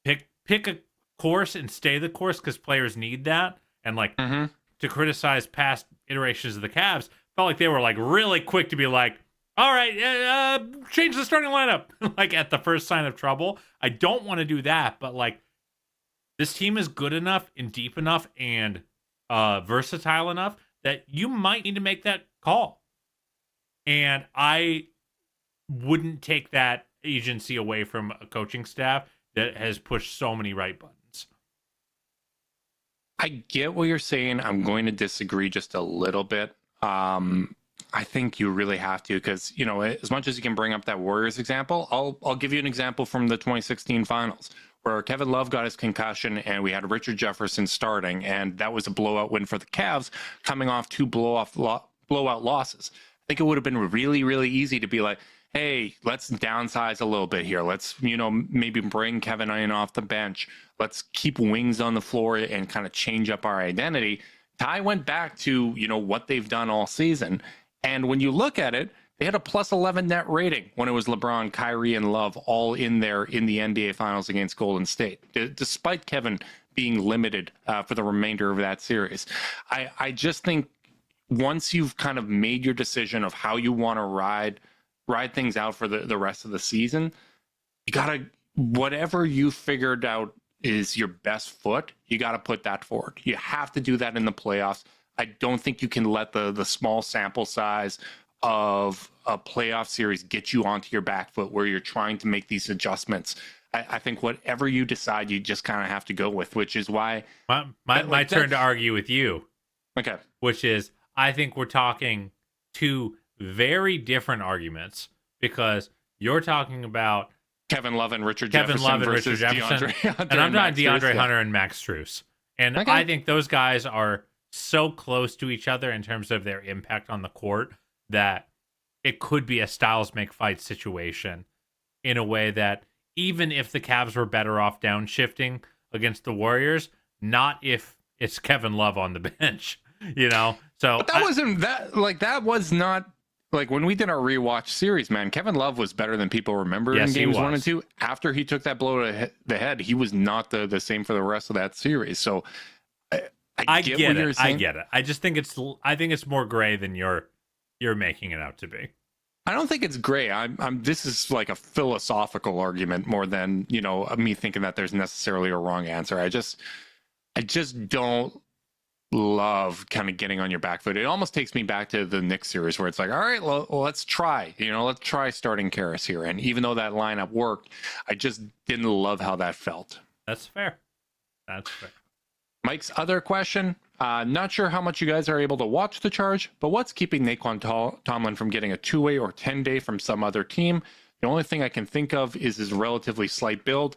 pick a course and stay the course because players need that, and like to criticize past iterations of the Cavs, felt like they were like really quick to be like, all right, change the starting lineup like at the first sign of trouble. I don't want to do that, but like this team is good enough and deep enough and versatile enough that you might need to make that call. And I wouldn't take that agency away from a coaching staff that has pushed so many right buttons. I get what you're saying. I'm going to disagree just a little bit. I think you really have to, because, you know, as much as you can bring up that Warriors example, I'll give you an example from the 2016 finals where Kevin Love got his concussion and we had Richard Jefferson starting, and that was a blowout win for the Cavs coming off two blowout losses. I think it would have been really, really easy to be like, hey, let's downsize a little bit here. Let's, you know, maybe bring Kevin Iron off the bench. Let's keep wings on the floor and kind of change up our identity. Ty went back to, you know, what they've done all season. And when you look at it, they had a plus 11 net rating when it was LeBron, Kyrie, and Love all in there in the NBA Finals against Golden State, despite Kevin being limited for the remainder of that series. I just think once you've kind of made your decision of how you want to ride things out for the rest of the season, you got to, whatever you figured out is your best foot, you got to put that forward. You have to do that in the playoffs. I don't think you can let the small sample size of a playoff series get you onto your back foot where you're trying to make these adjustments. I think whatever you decide, you just kind of have to go with, which is why my turn to argue with you. Okay. Which is, I think we're talking two very different arguments, because you're talking about Kevin Love and Richard Jefferson versus DeAndre Hunter, and I'm talking DeAndre Strus, Hunter and Max Strus. And okay. I think those guys are so close to each other in terms of their impact on the court that it could be a styles make fight situation, in a way that even if the Cavs were better off downshifting against the Warriors, not if it's Kevin Love on the bench, you know? So but that was not like when we did our rewatch series, man, Kevin Love was better than people remember in games 1 and 2. After he took that blow to the head, he was not the same for the rest of that series. So I get what you're saying. I get it. I just think it's more gray than you're making it out to be. I don't think it's gray. This is like a philosophical argument more than, you know, me thinking that there's necessarily a wrong answer. I just don't love kind of getting on your back foot. It almost takes me back to the Knicks series where it's like, all right, well, let's try, let's try starting Karras here. And even though that lineup worked, I just didn't love how that felt. That's fair. That's fair. Mike's other question, not sure how much you guys are able to watch the Charge, but what's keeping Naon Tomlin from getting a 2-way or 10-day from some other team? The only thing I can think of is his relatively slight build.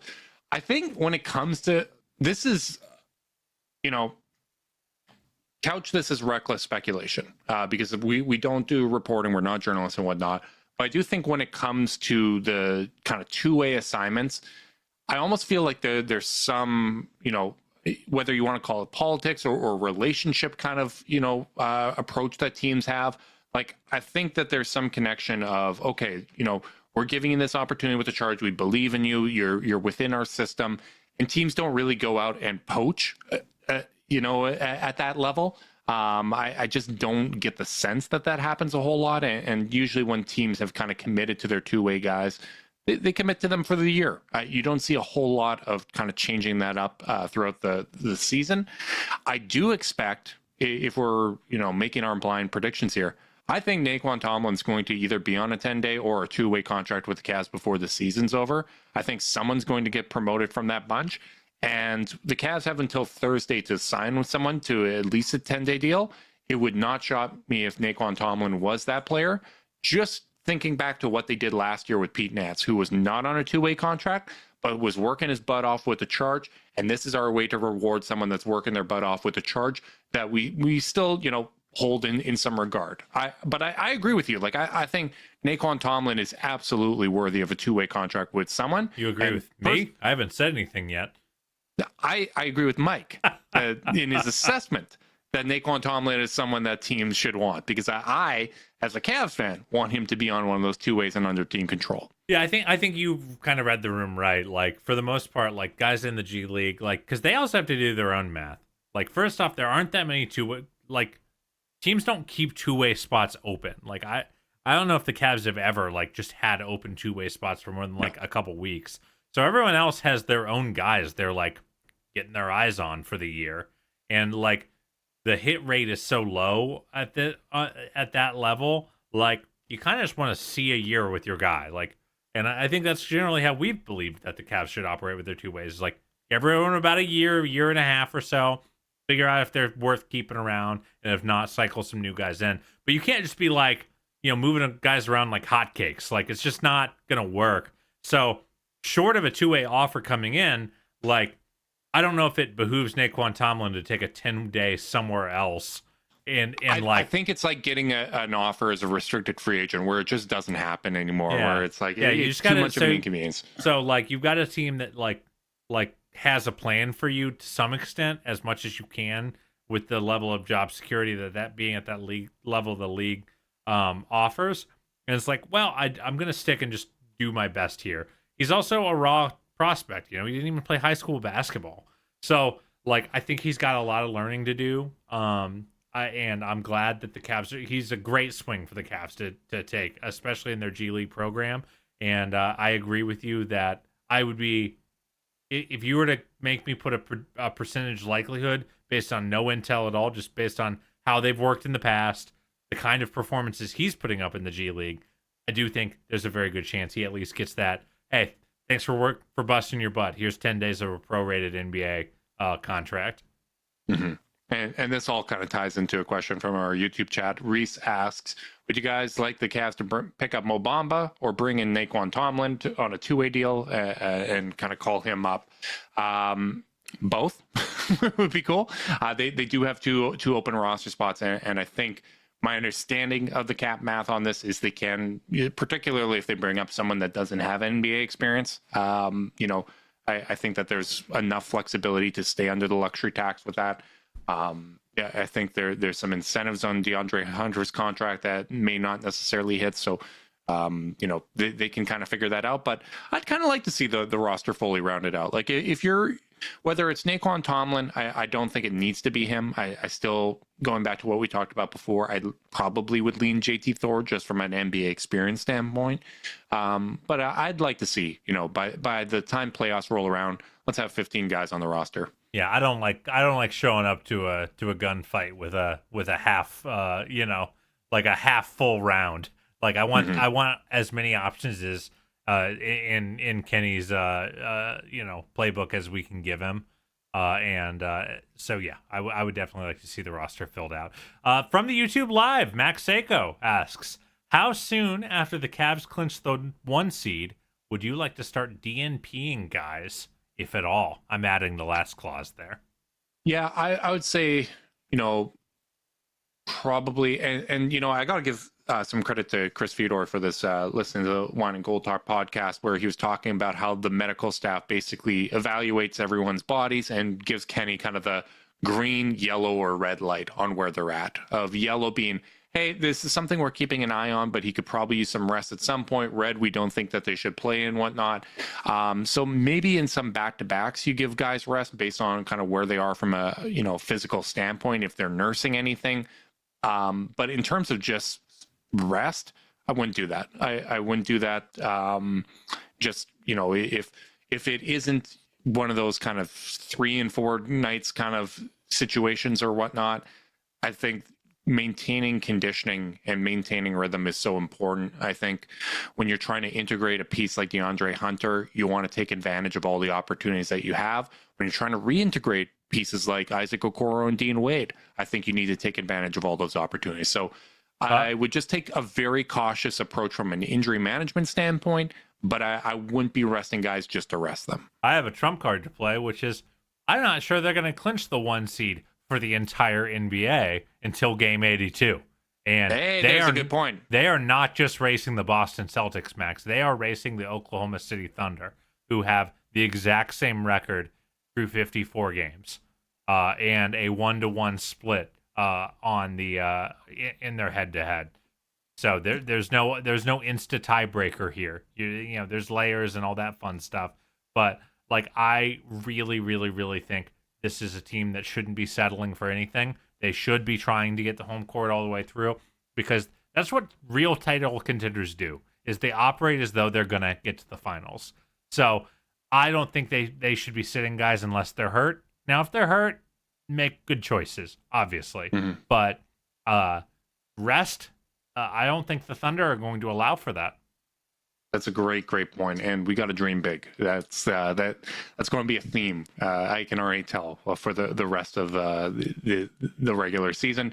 I think when it comes to this is, couch this as reckless speculation because we don't do reporting. We're not journalists and whatnot. But I do think when it comes to the kind of 2-way assignments, I almost feel like there's some, whether you want to call it politics or relationship kind of, approach that teams have. Like, I think that there's some connection of, okay, we're giving you this opportunity with the Charge. We believe in you. You're within our system. And teams don't really go out and poach, at that level. I just don't get the sense that happens a whole lot. And usually when teams have kind of committed to their 2-way guys, they commit to them for the year. You don't see a whole lot of kind of changing that up throughout the season. I do expect, if we're, making our blind predictions here, I think Naon Tomlin's going to either be on a 10-day or a 2-way contract with the Cavs before the season's over. I think someone's going to get promoted from that bunch. And the Cavs have until Thursday to sign with someone to at least a 10-day deal. It would not shock me if Naon Tomlin was that player. Just thinking back to what they did last year with Pete Nance, who was not on a 2-way contract, but was working his butt off with the Charge. And this is our way to reward someone that's working their butt off with the Charge that we still, hold in some regard. But I agree with you. Like, I think Naon Tomlin is absolutely worthy of a 2-way contract with someone. You agree with me? I haven't said anything yet. I agree with Mike in his assessment. that Naon Tomlin is someone that teams should want, because I, as a Cavs fan, want him to be on one of those two ways and under team control. Yeah, I think you kind of read the room right. Like, for the most part, like, guys in the G League, like, because they also have to do their own math. Like, first off, there aren't that many teams don't keep two-way spots open. Like, I don't know if the Cavs have ever, like, just had open two-way spots for more than, like, a couple weeks. So everyone else has their own guys they're, like, getting their eyes on for the year. And, like, the hit rate is so low at that level, like, you kind of just want to see a year with your guy. Like, and I think that's generally how we've believed that the Cavs should operate with their two ways. Like, everyone about a year and a half or so, figure out if they're worth keeping around, and if not, cycle some new guys in. But you can't just be like, moving guys around like hotcakes. Like, it's just not gonna work. So, short of a two-way offer coming in, like, I don't know if it behooves Naon Tomlin to take a 10-day somewhere else. I think it's like getting an offer as a restricted free agent where it just doesn't happen anymore. Yeah. Where it's like, you it's just too much of an inconvenience. So, like, you've got a team that like has a plan for you to some extent, as much as you can, with the level of job security that being at that league level the league offers. And it's like, well, I'm gonna stick and just do my best here. He's also a raw prospect. He didn't even play high school basketball, so like, I think he's got a lot of learning to do. And I'm glad that the Cavs, he's a great swing for the Cavs to take, especially in their G League program. And I agree with you that I would be, if you were to make me put a percentage likelihood based on no intel at all, just based on how they've worked in the past, the kind of performances he's putting up in the G League, I do think there's a very good chance he at least gets that, hey, thanks for busting your butt. Here's 10 days of a prorated NBA contract. Mm-hmm. And this all kind of ties into a question from our YouTube chat. Reese asks, would you guys like the Cavs to pick up Mo Bamba or bring in Naon Tomlin on a two-way deal and kind of call him up? Both would be cool. They do have two open roster spots, and I think my understanding of the cap math on this is they can, particularly if they bring up someone that doesn't have NBA experience, I think that there's enough flexibility to stay under the luxury tax with that. I think there's some incentives on DeAndre Hunter's contract that may not necessarily hit. So, they can kind of figure that out. But I'd kind of like to see the roster fully rounded out. Like, if you're, whether it's Naon Tomlin, I don't think it needs to be him. I still, going back to what we talked about before, I probably would lean JT Thor just from an NBA experience standpoint. But I'd like to see, by the time playoffs roll around, let's have 15 guys on the roster. Yeah, I don't like showing up to a gunfight with a half like a half full round. Like, I want as many options as in Kenny's playbook as we can give him. So yeah, I would definitely like to see the roster filled out. From the YouTube Live, Max Seiko asks, how soon after the Cavs clinch the 1 seed would you like to start DNPing guys, if at all? I'm adding the last clause there. Yeah, I would say, probably, and I got to give some credit to Chris Fedor for this, listening to the Wine and Gold Talk podcast, where he was talking about how the medical staff basically evaluates everyone's bodies and gives Kenny kind of the green, yellow, or red light on where they're at. Of yellow being, hey, this is something we're keeping an eye on, but he could probably use some rest at some point. Red, we don't think that they should play and whatnot. So maybe in some back-to-backs, you give guys rest based on kind of where they are from a, physical standpoint, if they're nursing anything. But in terms of just rest, I wouldn't do that. I wouldn't do that. If it isn't one of those kind of 3 and 4 nights kind of situations or whatnot, I think maintaining conditioning and maintaining rhythm is so important. I think when you're trying to integrate a piece like DeAndre Hunter, you want to take advantage of all the opportunities that you have. When you're trying to reintegrate pieces like Isaac Okoro and Dean Wade, I think you need to take advantage of all those opportunities. So I would just take a very cautious approach from an injury management standpoint, but I wouldn't be resting guys just to rest them. I have a trump card to play, which is I'm not sure they're going to clinch the 1 seed for the entire NBA until game 82. And there's a good point. They are not just racing the Boston Celtics, Max. They are racing the Oklahoma City Thunder, who have the exact same record through 54 games and a 1-to-1 split on the in their head to head. So there's no insta tiebreaker here. You know, there's layers and all that fun stuff. But like, I really, really, really think this is a team that shouldn't be settling for anything. They should be trying to get the home court all the way through, because that's what real title contenders do, is they operate as though they're going to get to the finals. So I don't think they should be sitting guys unless they're hurt. Now, if they're hurt, make good choices, obviously. Mm-hmm. But rest, I don't think the Thunder are going to allow for that. That's a great point, and we got to dream big. That's going to be a theme. I can already tell for the rest of the regular season.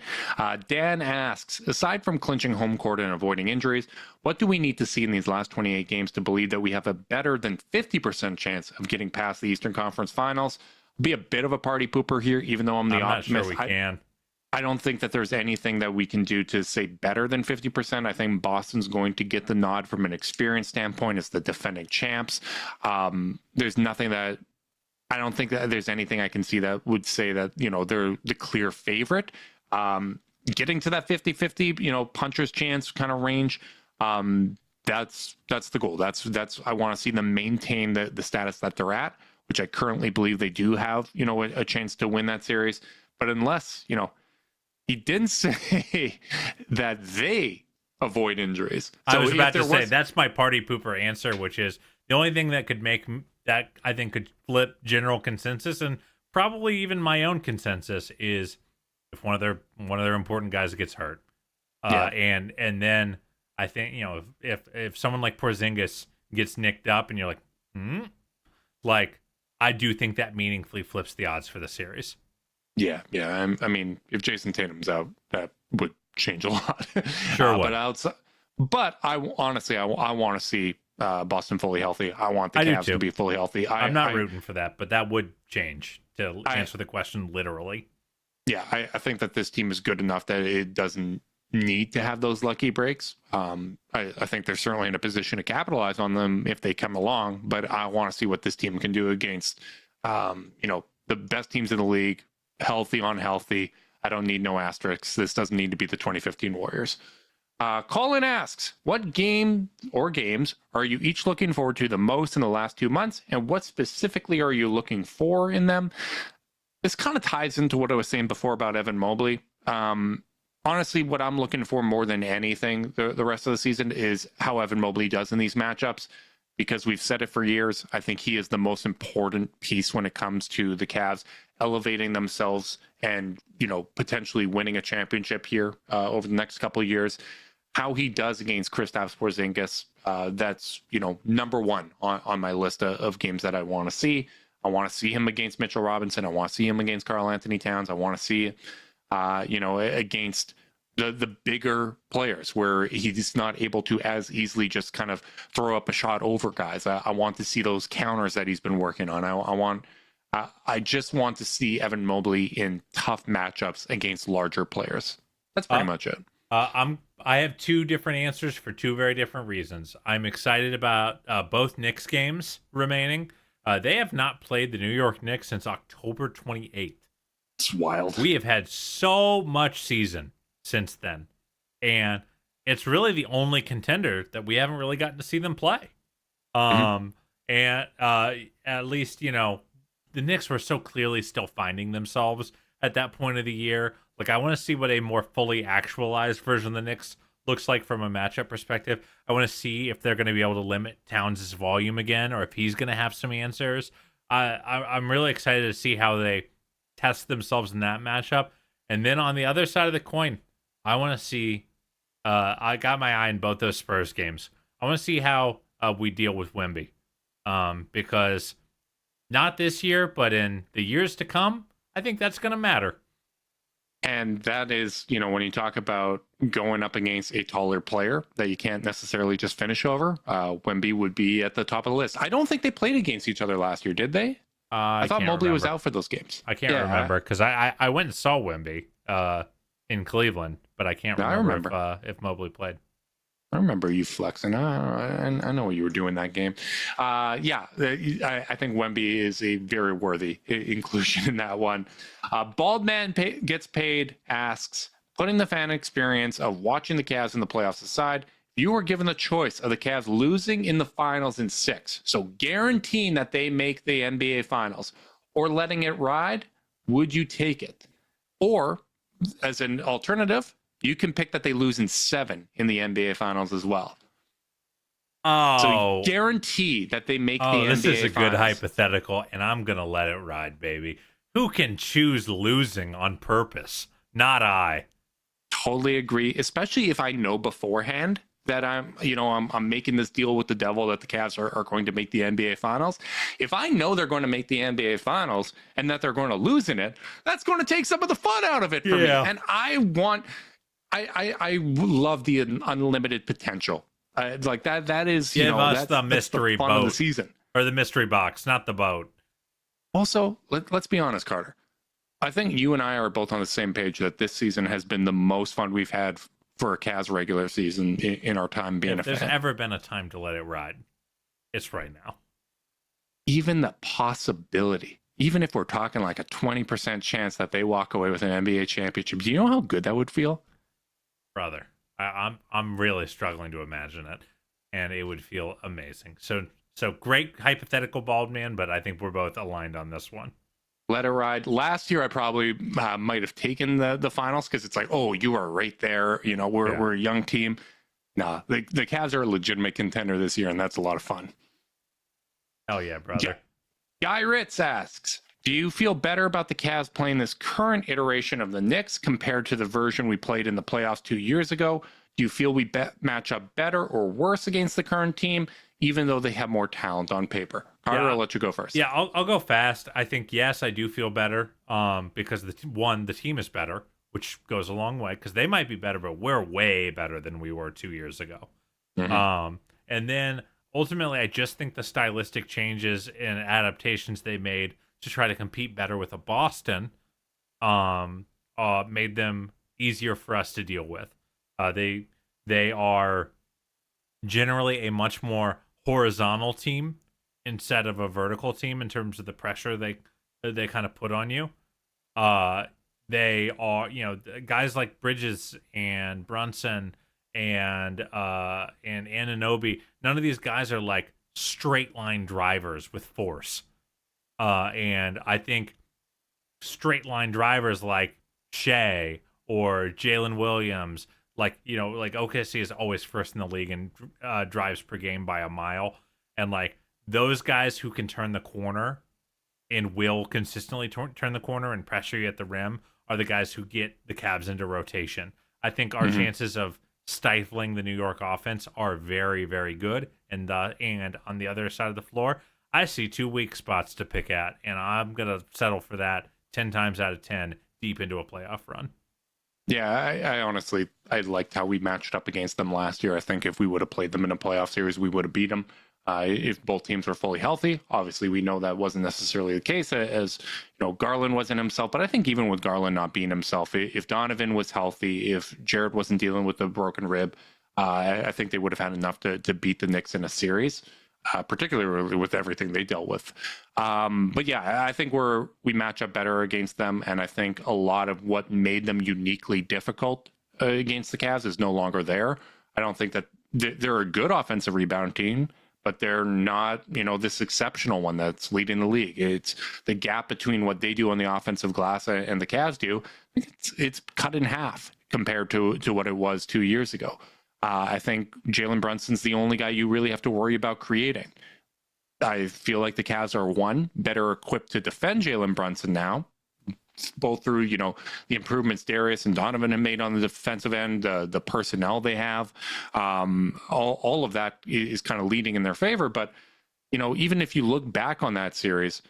Dan asks, aside from clinching home court and avoiding injuries, what do we need to see in these last 28 games to believe that we have a better than 50% chance of getting past the Eastern Conference Finals? Be a bit of a party pooper here, even though I'm the optimist. Not sure we can. I don't think that there's anything that we can do to say better than 50%. I think Boston's going to get the nod from an experience standpoint as the defending champs. There's nothing that I don't think that there's anything I can see that would say that, you know, they're the clear favorite. Getting to that 50-50, you know, puncher's chance kind of range. That's the goal. That's I want to see them maintain the status that they're at, which I currently believe they do have, you know, a chance to win that series. But unless, you know, he didn't say that they avoid injuries. So I was about to say, that's my party pooper answer, which is the only thing that could make that, I think, could flip general consensus and probably even my own consensus, is if one of their important guys gets hurt. And then I think, you know, if someone like Porzingis gets nicked up and you're like, like, I do think that meaningfully flips the odds for the series. Yeah. I mean, if Jason Tatum's out, that would change a lot. Sure would. But I honestly want to see Boston fully healthy. I want the Cavs to be fully healthy. I'm not rooting for that, but that would change, to answer the question literally. Yeah, I think that this team is good enough that it doesn't need to have those lucky breaks. I think they're certainly in a position to capitalize on them if they come along, but I want to see what this team can do against, you know, the best teams in the league, healthy, unhealthy. I don't need no asterisks. This doesn't need to be the 2015 Warriors. Colin asks, what game or games are you each looking forward to the most in the last 2 months, and what specifically are you looking for in them? This kind of ties into what I was saying before about Evan Mobley. Honestly, what I'm looking for more than anything the rest of the season is how Evan Mobley does in these matchups, because we've said it for years. I think he is the most important piece when it comes to the Cavs elevating themselves and, you know, potentially winning a championship here over the next couple of years. How he does against Kristaps Porzingis, that's, you know, number one on my list of games that I want to see. I want to see him against Mitchell Robinson. I want to see him against Karl Anthony Towns. I want to see, you know, against the bigger players where he's not able to as easily just kind of throw up a shot over guys. I want to see those counters that he's been working on. I just want to see Evan Mobley in tough matchups against larger players. That's pretty much it. I have two different answers for two very different reasons. I'm excited about both Knicks games remaining. They have not played the New York Knicks since October 28th. It's wild. We have had so much season since then, and it's really the only contender that we haven't really gotten to see them play. And at least, you know, the Knicks were so clearly still finding themselves at that point of the year. Like, I want to see what a more fully actualized version of the Knicks looks like from a matchup perspective. I want to see if they're going to be able to limit Towns' volume again, or if he's going to have some answers. I'm really excited to see how they test themselves in that matchup. And then on the other side of the coin, I want to see, I got my eye on both those Spurs games. I want to see how we deal with Wemby. Because not this year, but in the years to come, I think that's going to matter. And that is, you know, when you talk about going up against a taller player that you can't necessarily just finish over, Wemby would be at the top of the list. I don't think they played against each other last year, did they? I thought Mobley was out for those games. I can't remember, because I went and saw Wemby in Cleveland, but I can't remember if Mobley played. I remember you flexing. I know what you were doing that game. I think Wemby is a very worthy inclusion in that one. Bald Man Gets Paid asks, putting the fan experience of watching the Cavs in the playoffs aside, if you were given the choice of the Cavs losing in the finals in 6, so guaranteeing that they make the NBA finals, or letting it ride, would you take it? Or, as an alternative, you can pick that they lose in 7 in the NBA finals as well. So guarantee that they make the NBA finals. This is a good hypothetical, and I'm going to let it ride, baby. Who can choose losing on purpose? Not I. Totally agree, especially if I know beforehand that I'm making this deal with the devil that the Cavs are going to make the NBA finals. If I know they're going to make the NBA finals and that they're going to lose in it, that's going to take some of the fun out of it for me. And I love the unlimited potential. Like that is, that's the mystery boat of the season, or the mystery box, not the boat. Also, let's be honest, Carter. I think you and I are both on the same page that this season has been the most fun we've had for a Cavs regular season in our time being a fan. If there's ever been a time to let it ride, it's right now. Even the possibility, even if we're talking like a 20% chance that they walk away with an NBA championship, do you know how good that would feel? Brother, I'm really struggling to imagine it, and it would feel amazing. So great hypothetical, Bald Man, but I think we're both aligned on this one. Let it ride. Last year, I probably might have taken the finals because it's like, oh, you are right there. We're a young team. Nah, the Cavs are a legitimate contender this year, and that's a lot of fun. Hell yeah, brother. Guy Ritz asks, do you feel better about the Cavs playing this current iteration of the Knicks compared to the version we played in the playoffs 2 years ago? Do you feel we match up better or worse against the current team, even though they have more talent on paper? Carter, I'll let you go first. Yeah, I'll go fast. I think, yes, I do feel better because, the team is better, which goes a long way, because they might be better, but we're way better than we were 2 years ago. Mm-hmm. And then, ultimately, I just think the stylistic changes and adaptations they made to try to compete better with a Boston made them easier for us to deal with. They are generally a much more horizontal team instead of a vertical team in terms of the pressure they kind of put on you. They are, guys like Bridges and Brunson and Anunoby. None of these guys are like straight line drivers with force. And I think straight line drivers like Shea or Jalen Williams, like OKC is always first in the league and drives per game by a mile. And like those guys who can turn the corner and will consistently turn the corner and pressure you at the rim are the guys who get the Cavs into rotation. I think our chances of stifling the New York offense are very, very good. And on the other side of the floor, I see 2 weak spots to pick at, and I'm going to settle for that 10 times out of 10 deep into a playoff run. Yeah, I honestly, I liked how we matched up against them last year. I think if we would have played them in a playoff series, we would have beat them. If both teams were fully healthy, obviously we know that wasn't necessarily the case, as Garland wasn't himself. But I think even with Garland not being himself, if Donovan was healthy, if Jared wasn't dealing with a broken rib, I think they would have had enough to beat the Knicks in a series, particularly with everything they dealt with. But yeah, I think we match up better against them, and I think a lot of what made them uniquely difficult against the Cavs is no longer there. I don't think that they're a good offensive rebound team, but they're not, this exceptional one that's leading the league. It's the gap between what they do on the offensive glass and the Cavs do. I think it's cut in half compared to what it was 2 years ago. I think Jalen Brunson's the only guy you really have to worry about creating. I feel like the Cavs are better equipped to defend Jalen Brunson now, both through, the improvements Darius and Donovan have made on the defensive end, the personnel they have. All of that is kind of leading in their favor. But, even if you look back on that series,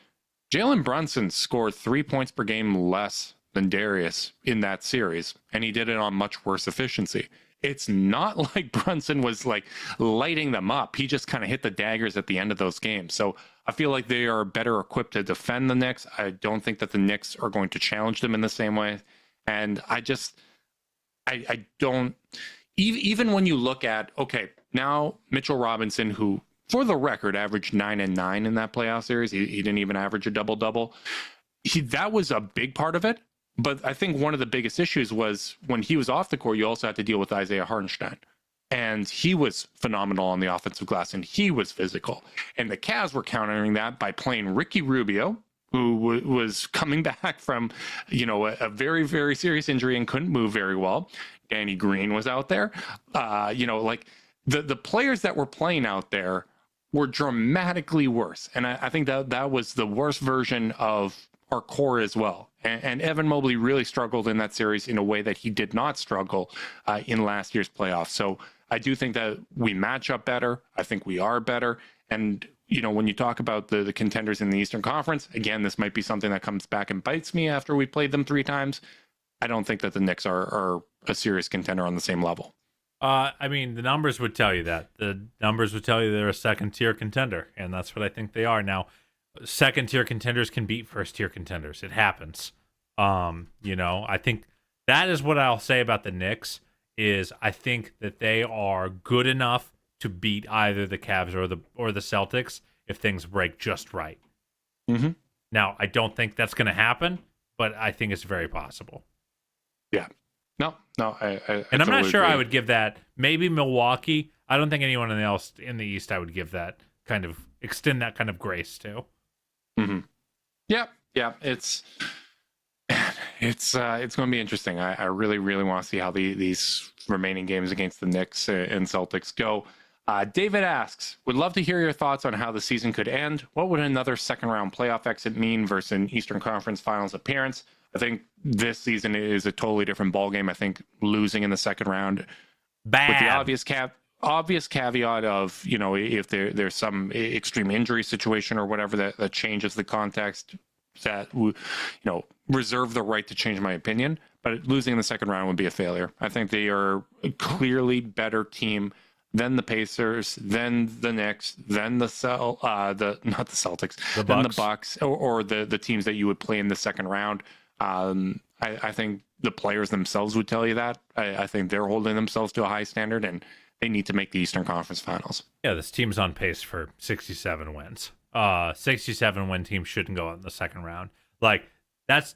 Jalen Brunson scored 3 points per game less than Darius in that series, and he did it on much worse efficiency. It's not like Brunson was like lighting them up. He just kind of hit the daggers at the end of those games. So I feel like they are better equipped to defend the Knicks. I don't think that the Knicks are going to challenge them in the same way. And I don't, even when you look at, okay, now Mitchell Robinson, who for the record averaged 9 and 9 in that playoff series, he didn't even average a double-double. That was a big part of it. But I think one of the biggest issues was when he was off the court, you also had to deal with Isaiah Hartenstein. And he was phenomenal on the offensive glass, and he was physical. And the Cavs were countering that by playing Ricky Rubio, who was coming back from, a very, very serious injury and couldn't move very well. Danny Green was out there. The players that were playing out there were dramatically worse. And I think that was the worst version of our core as well. And Evan Mobley really struggled in that series in a way that he did not struggle in last year's playoffs. So I do think that we match up better. I think we are better. And, when you talk about the contenders in the Eastern Conference, again, this might be something that comes back and bites me after we played them 3 times. I don't think that the Knicks are a serious contender on the same level. The numbers would tell you that. The numbers would tell you they're a second-tier contender, and that's what I think they are. Now, second-tier contenders can beat first-tier contenders. It happens. I think that is what I'll say about the Knicks is I think that they are good enough to beat either the Cavs or the Celtics if things break just right. Mm-hmm. Now, I don't think that's going to happen, but I think it's very possible. Yeah. No, I and I'm totally not sure agree. I would give that. Maybe Milwaukee. I don't think anyone else in the East I would give that kind of extend that kind of grace to. Mm-hmm. Yeah. It's going to be interesting. I really, really want to see how these remaining games against the Knicks and Celtics go. David asks, would love to hear your thoughts on how the season could end. What would another second round playoff exit mean versus an Eastern Conference Finals appearance? I think this season is a totally different ballgame. I think losing in the second round, bad, with the obvious caveat of, if there's some extreme injury situation or whatever that changes the context, that reserve the right to change my opinion. But losing in the second round would be a failure. I think they are a clearly better team than the Pacers, then the Knicks, then the Celtics, then the Bucks, or the teams that you would play in the second round. I think the players themselves would tell you that. I think they're holding themselves to a high standard, and they need to make the Eastern Conference Finals. Yeah, this team's on pace for 67 wins. 67-win team shouldn't go out in the second round. Like that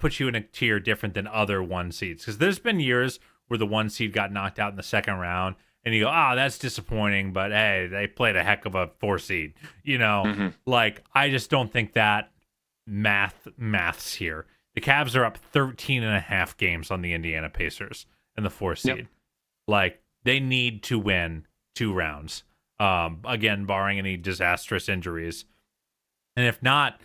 puts you in a tier different than other 1 seeds, because there's been years where the 1 seed got knocked out in the second round, and you go, that's disappointing, but hey, they played a heck of a 4 seed. Mm-hmm. Like I just don't think that maths here. The Cavs are up 13.5 games on the Indiana Pacers in the 4 seed. Yep. Like they need to win 2 rounds. Again, barring any disastrous injuries. And if not,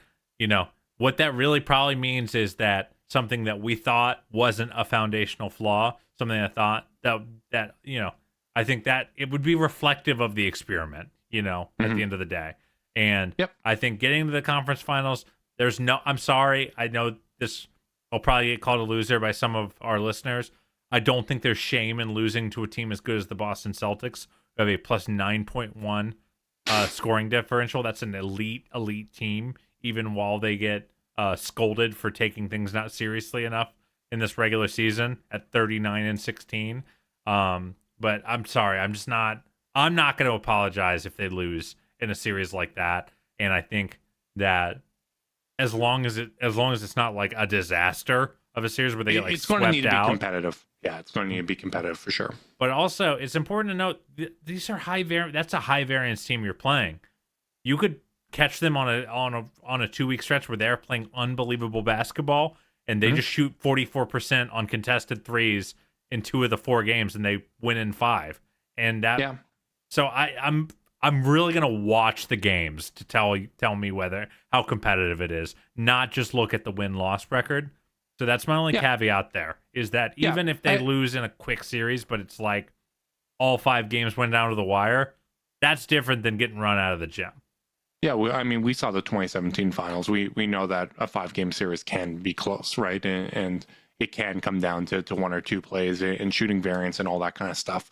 what that really probably means is that something that we thought wasn't a foundational flaw, something I thought that I think that it would be reflective of the experiment, at the end of the day. And I think getting to the conference finals, I'm sorry, I know this will probably get called a loser by some of our listeners. I don't think there's shame in losing to a team as good as the Boston Celtics, who have a plus 9.1 scoring differential. That's an elite team, even while they get scolded for taking things not seriously enough in this regular season at 39-16. But I'm sorry, I'm not going to apologize if they lose in a series like that. And I think that as long as it's not like a disaster of a series where they get like it's going to need to swept out. be competitive. Yeah, it's going to need to be competitive for sure. But also, it's important to note these are that's a high variance team you're playing. You could catch them on a 2-week stretch where they're playing unbelievable basketball and they just shoot 44% on contested threes in 2 of the 4 games and they win in 5. And that so I'm really gonna watch the games to tell me how competitive it is, not just look at the win-loss record. So that's my only caveat there, is that even if they lose in a quick series, but it's like all 5 games went down to the wire, that's different than getting run out of the gym. Yeah, we saw the 2017 finals. We know that a 5-game series can be close, right? And it can come down to 1 or 2 plays and shooting variance and all that kind of stuff.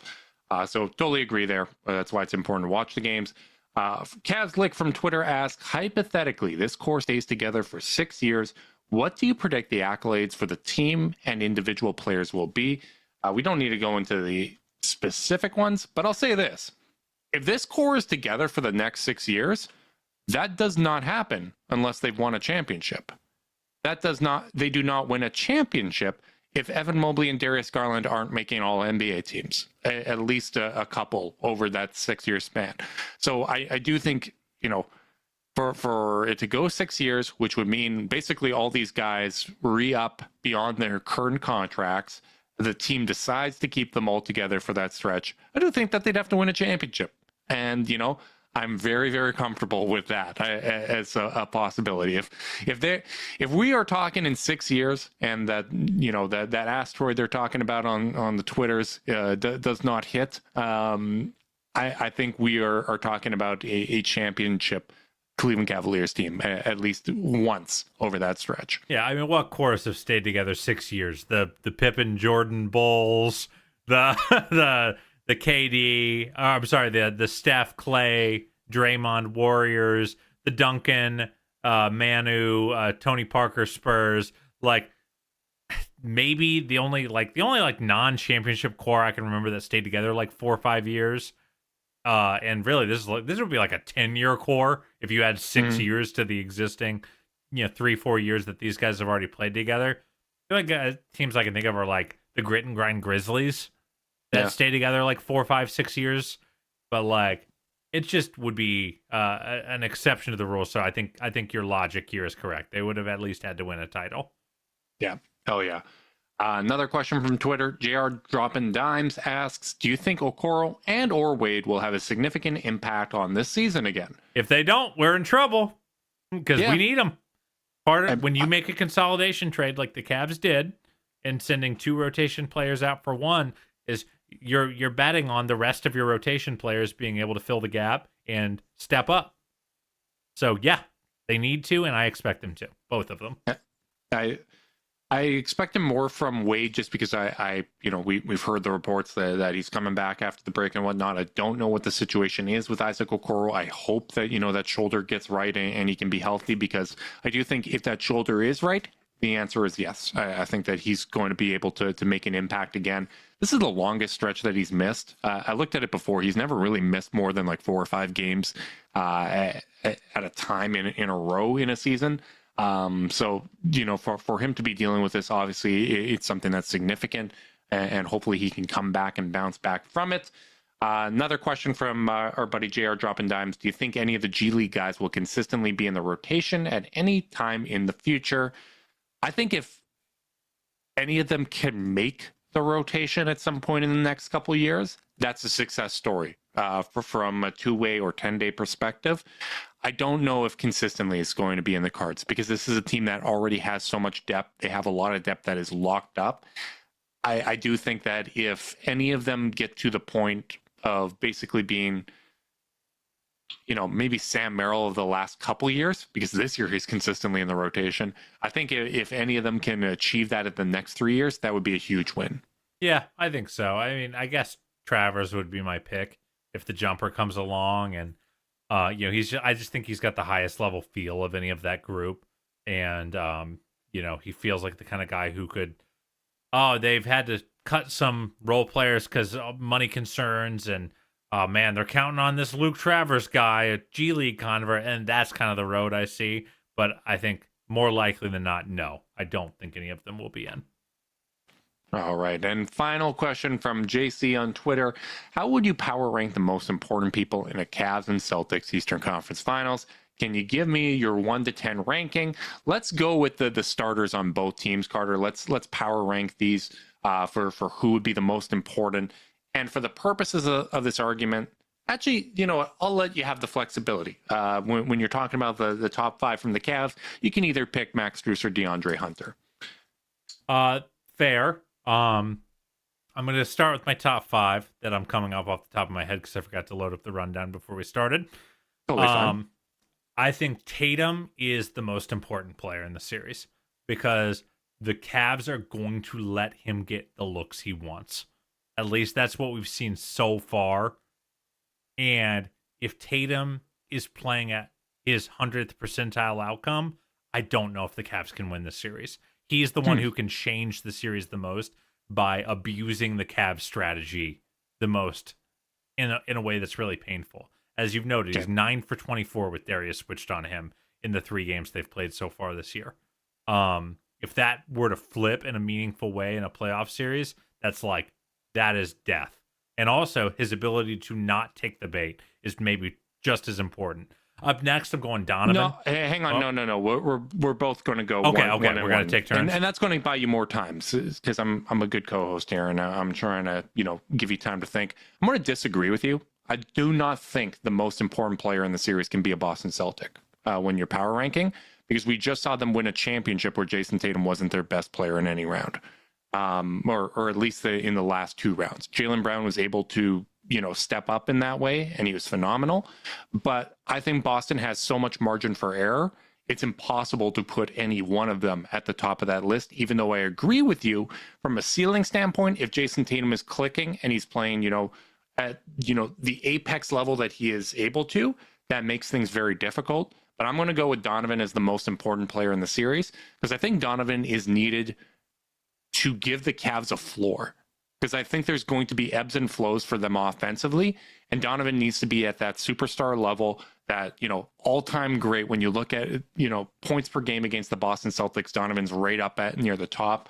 So totally agree there. That's why it's important to watch the games. Kazlik from Twitter asks, hypothetically, this core stays together for 6 years. What do you predict the accolades for the team and individual players will be? We don't need to go into the specific ones, but I'll say this. If this core is together for the next 6 years, that does not happen unless they've won a championship. They do not win a championship if Evan Mobley and Darius Garland aren't making all NBA teams, at least a couple over that 6-year span. So I do think, for it to go 6 years, which would mean basically all these guys re-up beyond their current contracts, the team decides to keep them all together for that stretch, I do think that they'd have to win a championship. And, I'm very, very comfortable with that as a possibility. If we are talking in 6 years and that, that asteroid they're talking about on the Twitters does not hit, I think we are talking about a championship Cleveland Cavaliers team at least once over that stretch. Yeah, I mean, what chorus have stayed together 6 years? The Pippen Jordan Bulls, the KD, I'm sorry, the Steph Clay Draymond Warriors, the Duncan Manu Tony Parker Spurs. Like, maybe the only non-championship core I can remember that stayed together like 4 or 5 years. And really, this would be like a 10-year core if you add 6 years to the existing, 3-4 years that these guys have already played together. Teams I can think of are like the Grit and Grind Grizzlies that stay together like 4, 5, 6 years. But like, it just would be an exception to the rule. So I think your logic here is correct. They would have at least had to win a title. Yeah. Oh yeah. Another question from Twitter. JR Dropping Dimes asks, do you think Okoro and or Wade will have a significant impact on this season again? If they don't, we're in trouble because we need them. When you make a consolidation trade like the Cavs did and sending 2 rotation players out for 1 is you're betting on the rest of your rotation players being able to fill the gap and step up. So yeah, they need to, and I expect them to, both of them. I expect him more from Wade just because we've heard the reports that he's coming back after the break and whatnot. I don't know what the situation is with Isaac Okoro. I hope that, that shoulder gets right and he can be healthy, because I do think if that shoulder is right, the answer is yes. I think that he's going to be able to make an impact again. This is the longest stretch that he's missed. I looked at it before. He's never really missed more than like 4 or 5 games at a time in a row in a season. So, for him to be dealing with this, obviously it's something that's significant, and hopefully he can come back and bounce back from it. Another question from our buddy JR Dropping Dimes. Do you think any of the G League guys will consistently be in the rotation at any time in the future? I think if any of them can make the rotation at some point in the next couple of years, that's a success story from a 2-way or 10-day perspective. I don't know if consistently it's going to be in the cards, because this is a team that already has so much depth. They have a lot of depth that is locked up. I do think that if any of them get to the point of basically being, maybe Sam Merrill of the last couple years, because this year he's consistently in the rotation. I think if any of them can achieve that at the next 3 years, that would be a huge win. Yeah, I think so. I mean, I guess Travers would be my pick if the jumper comes along, and I just think he's got the highest level feel of any of that group, and he feels like the kind of guy who could. Oh, they've had to cut some role players because of money concerns, and man, they're counting on this Luke Travers guy, a G League convert, and that's kind of the road I see. But I think more likely than not, no, I don't think any of them will be in. All right. And final question from JC on Twitter. How would you power rank the most important people in a Cavs and Celtics Eastern Conference Finals? Can you give me your 1 to 10 ranking? Let's go with the starters on both teams, Carter. Let's power rank these for who would be the most important. And for the purposes of this argument, actually, I'll let you have the flexibility. When you're talking about the top 5 from the Cavs, you can either pick Max Strus or DeAndre Hunter. Fair. I'm going to start with my top 5 that I'm coming off the top of my head because I forgot to load up the rundown before we started. Totally fine. I think Tatum is the most important player in the series because the Cavs are going to let him get the looks he wants. At least that's what we've seen so far. And if Tatum is playing at his 100th percentile outcome, I don't know if the Cavs can win this series. He's the one who can change the series the most. by abusing the Cavs strategy the most in a way that's really painful. As you've noted, he's 9 for 24 with Darius switched on him in the 3 games they've played so far this year. If that were to flip in a meaningful way in a playoff series, that is death. And also, his ability to not take the bait is maybe just as important. Up next, I'm going Donovan. No, hang on. No. We're both going to go. Okay. One We're going to take turns, and that's going to buy you more time because I'm a good co-host here, and I'm trying to give you time to think. I'm going to disagree with you. I do not think the most important player in the series can be a Boston Celtic when you're power ranking, because we just saw them win a championship where Jason Tatum wasn't their best player in any round, or at least in the last 2 rounds. Jaylen Brown was able to step up in that way, and he was phenomenal. But I think Boston has so much margin for error, it's impossible to put any one of them at the top of that list, even though I agree with you from a ceiling standpoint. If Jason Tatum is clicking and he's playing, at, the apex level that he is able to, that makes things very difficult. But I'm going to go with Donovan as the most important player in the series, because I think Donovan is needed to give the Cavs a floor. Because I think there's going to be ebbs and flows for them offensively, and Donovan needs to be at that superstar level, that all-time great. When you look at points per game against the Boston Celtics, Donovan's right up at near the top.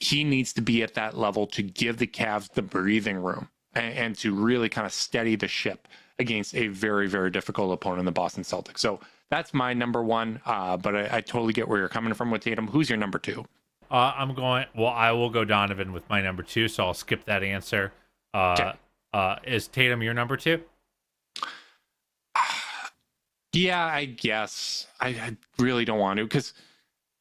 He needs to be at that level to give the Cavs the breathing room and to really kind of steady the ship against a very, very difficult opponent in the Boston Celtics. So that's my number one, but I totally get where you're coming from with Tatum. Who's your number 2? I will go Donovan with my number 2, so I'll skip that answer. Is Tatum your number 2? Yeah, I guess. I really don't want to, because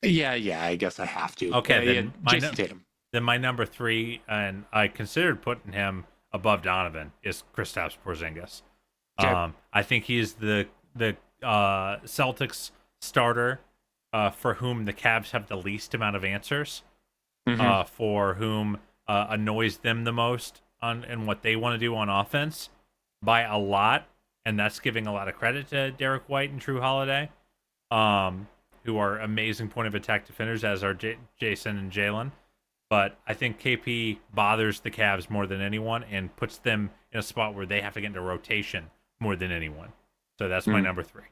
I guess I have to. Okay, then Jason Tatum. Then my number 3, and I considered putting him above Donovan, is Kristaps Porzingis. Okay. I think he's the Celtics starter for whom the Cavs have the least amount of answers, for whom annoys them the most and what they want to do on offense by a lot, and that's giving a lot of credit to Derek White and Drew Holiday, who are amazing point of attack defenders, as are Jason and Jalen. But I think KP bothers the Cavs more than anyone and puts them in a spot where they have to get into rotation more than anyone. So that's my number 3.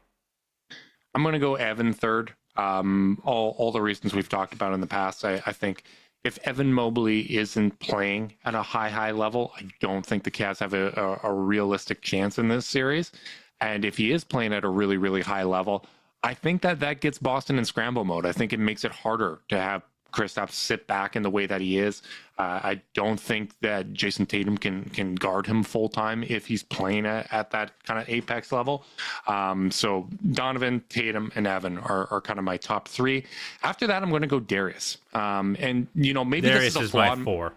I'm going to go Evan third. All the reasons we've talked about in the past. I think if Evan Mobley isn't playing at a high level, I don't think the Cavs have a realistic chance in this series. And if he is playing at a really, really high level, I think that gets Boston in scramble mode. I think it makes it harder to have Kristaps sit back in the way that he is. I don't think that Jason Tatum can guard him full time if he's playing at that kind of apex level. So Donovan, Tatum, and Evan are kind of my top 3. After that, I'm going to go Darius. And maybe Darius this is is my 4.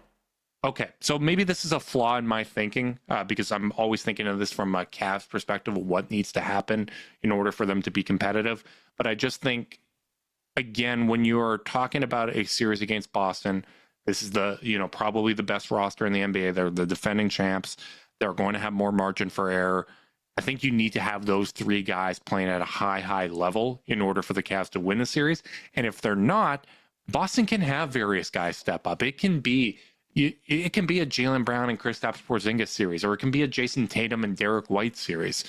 Okay, so maybe this is a flaw in my thinking, because I'm always thinking of this from a Cavs perspective of what needs to happen in order for them to be competitive. But I just think, again, when you are talking about a series against Boston, this is probably the best roster in the NBA. They're the defending champs. They're going to have more margin for error. I think you need to have those 3 guys playing at a high level in order for the Cavs to win the series. And if they're not, Boston can have various guys step up. It can be a Jaylen Brown and Kristaps Porzingis series, or it can be a Jason Tatum and Derek White series.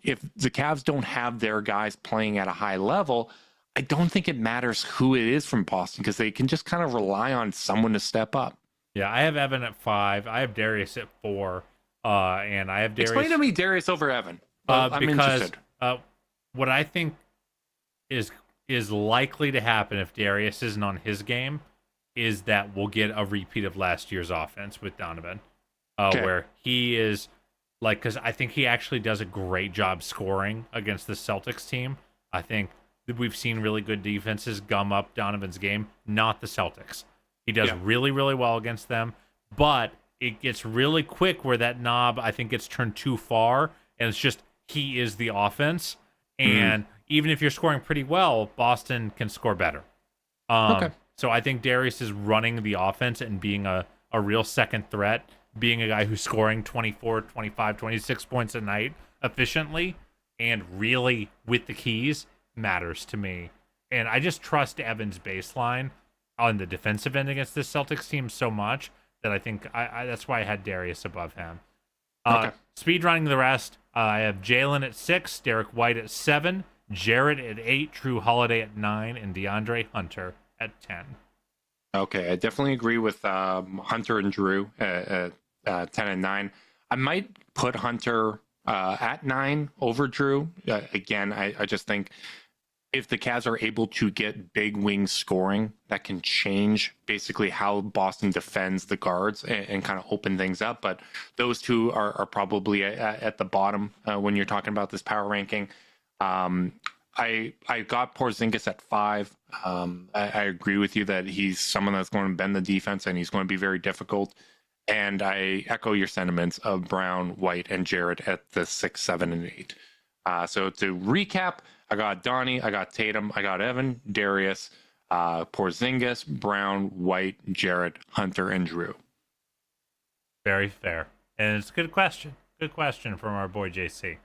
If the Cavs don't have their guys playing at a high level, I don't think it matters who it is from Boston, because they can just kind of rely on someone to step up. Yeah, I have Evan at 5. I have Darius at 4. And I have Darius. Explain to me Darius over Evan. I'm interested. What I think is likely to happen if Darius isn't on his game is that we'll get a repeat of last year's offense with Donovan, where he is because I think he actually does a great job scoring against the Celtics team. I think we've seen really good defenses gum up Donovan's game, not the Celtics. He does really, really well against them, but it gets really quick where that knob, I think, gets turned too far, and it's just he is the offense. And even if you're scoring pretty well, Boston can score better. So I think Darius is running the offense and being a real second threat, being a guy who's scoring 24, 25, 26 points a night efficiently and really with the keys matters to me. And I just trust Evan's baseline. on the defensive end against this Celtics team so much that I think I that's why I had Darius above him. Okay. Speed running the rest. I have Jalen at 6, Derek White at 7, Jared at 8, Drew Holiday at 9, and DeAndre Hunter at 10. Okay, I definitely agree with Hunter and Drew at 10 and 9. I might put Hunter at 9 over Drew. Again, I just think if the Cavs are able to get big wing scoring, that can change basically how Boston defends the guards and kind of open things up. But those two are probably at the bottom when you're talking about this power ranking. I got Porzingis at 5. I agree with you that he's someone that's going to bend the defense and he's going to be very difficult. And I echo your sentiments of Brown, White, and Jarrett at the 6, 7, and 8. So to recap, I got Donnie, I got Tatum, I got Evan, Darius, Porzingis, Brown, White, Jarrett, Hunter, and Drew. Very fair. And it's a good question. Good question from our boy JC.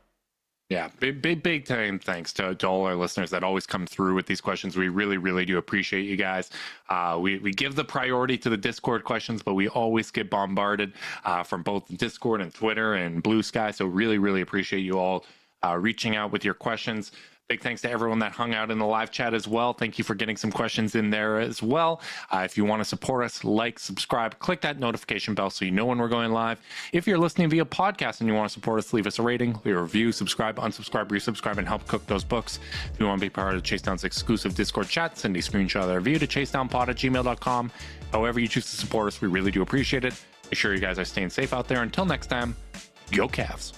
Yeah, big time thanks to all our listeners that always come through with these questions. We really, really do appreciate you guys. We give the priority to the Discord questions, but we always get bombarded from both Discord and Twitter and Blue Sky. So really, really appreciate you all reaching out with your questions. Big thanks to everyone that hung out in the live chat as well. Thank you for getting some questions in there as well. If you want to support us, like, subscribe, click that notification bell so you know when we're going live. If you're listening via podcast and you want to support us, leave us a rating, leave a review, subscribe, unsubscribe, resubscribe, and help cook those books. If you want to be part of Chase Down's exclusive Discord chat, send a screenshot of the review to chasedownpod@gmail.com. However you choose to support us, we really do appreciate it. Make sure you guys are staying safe out there. Until next time, go Cavs.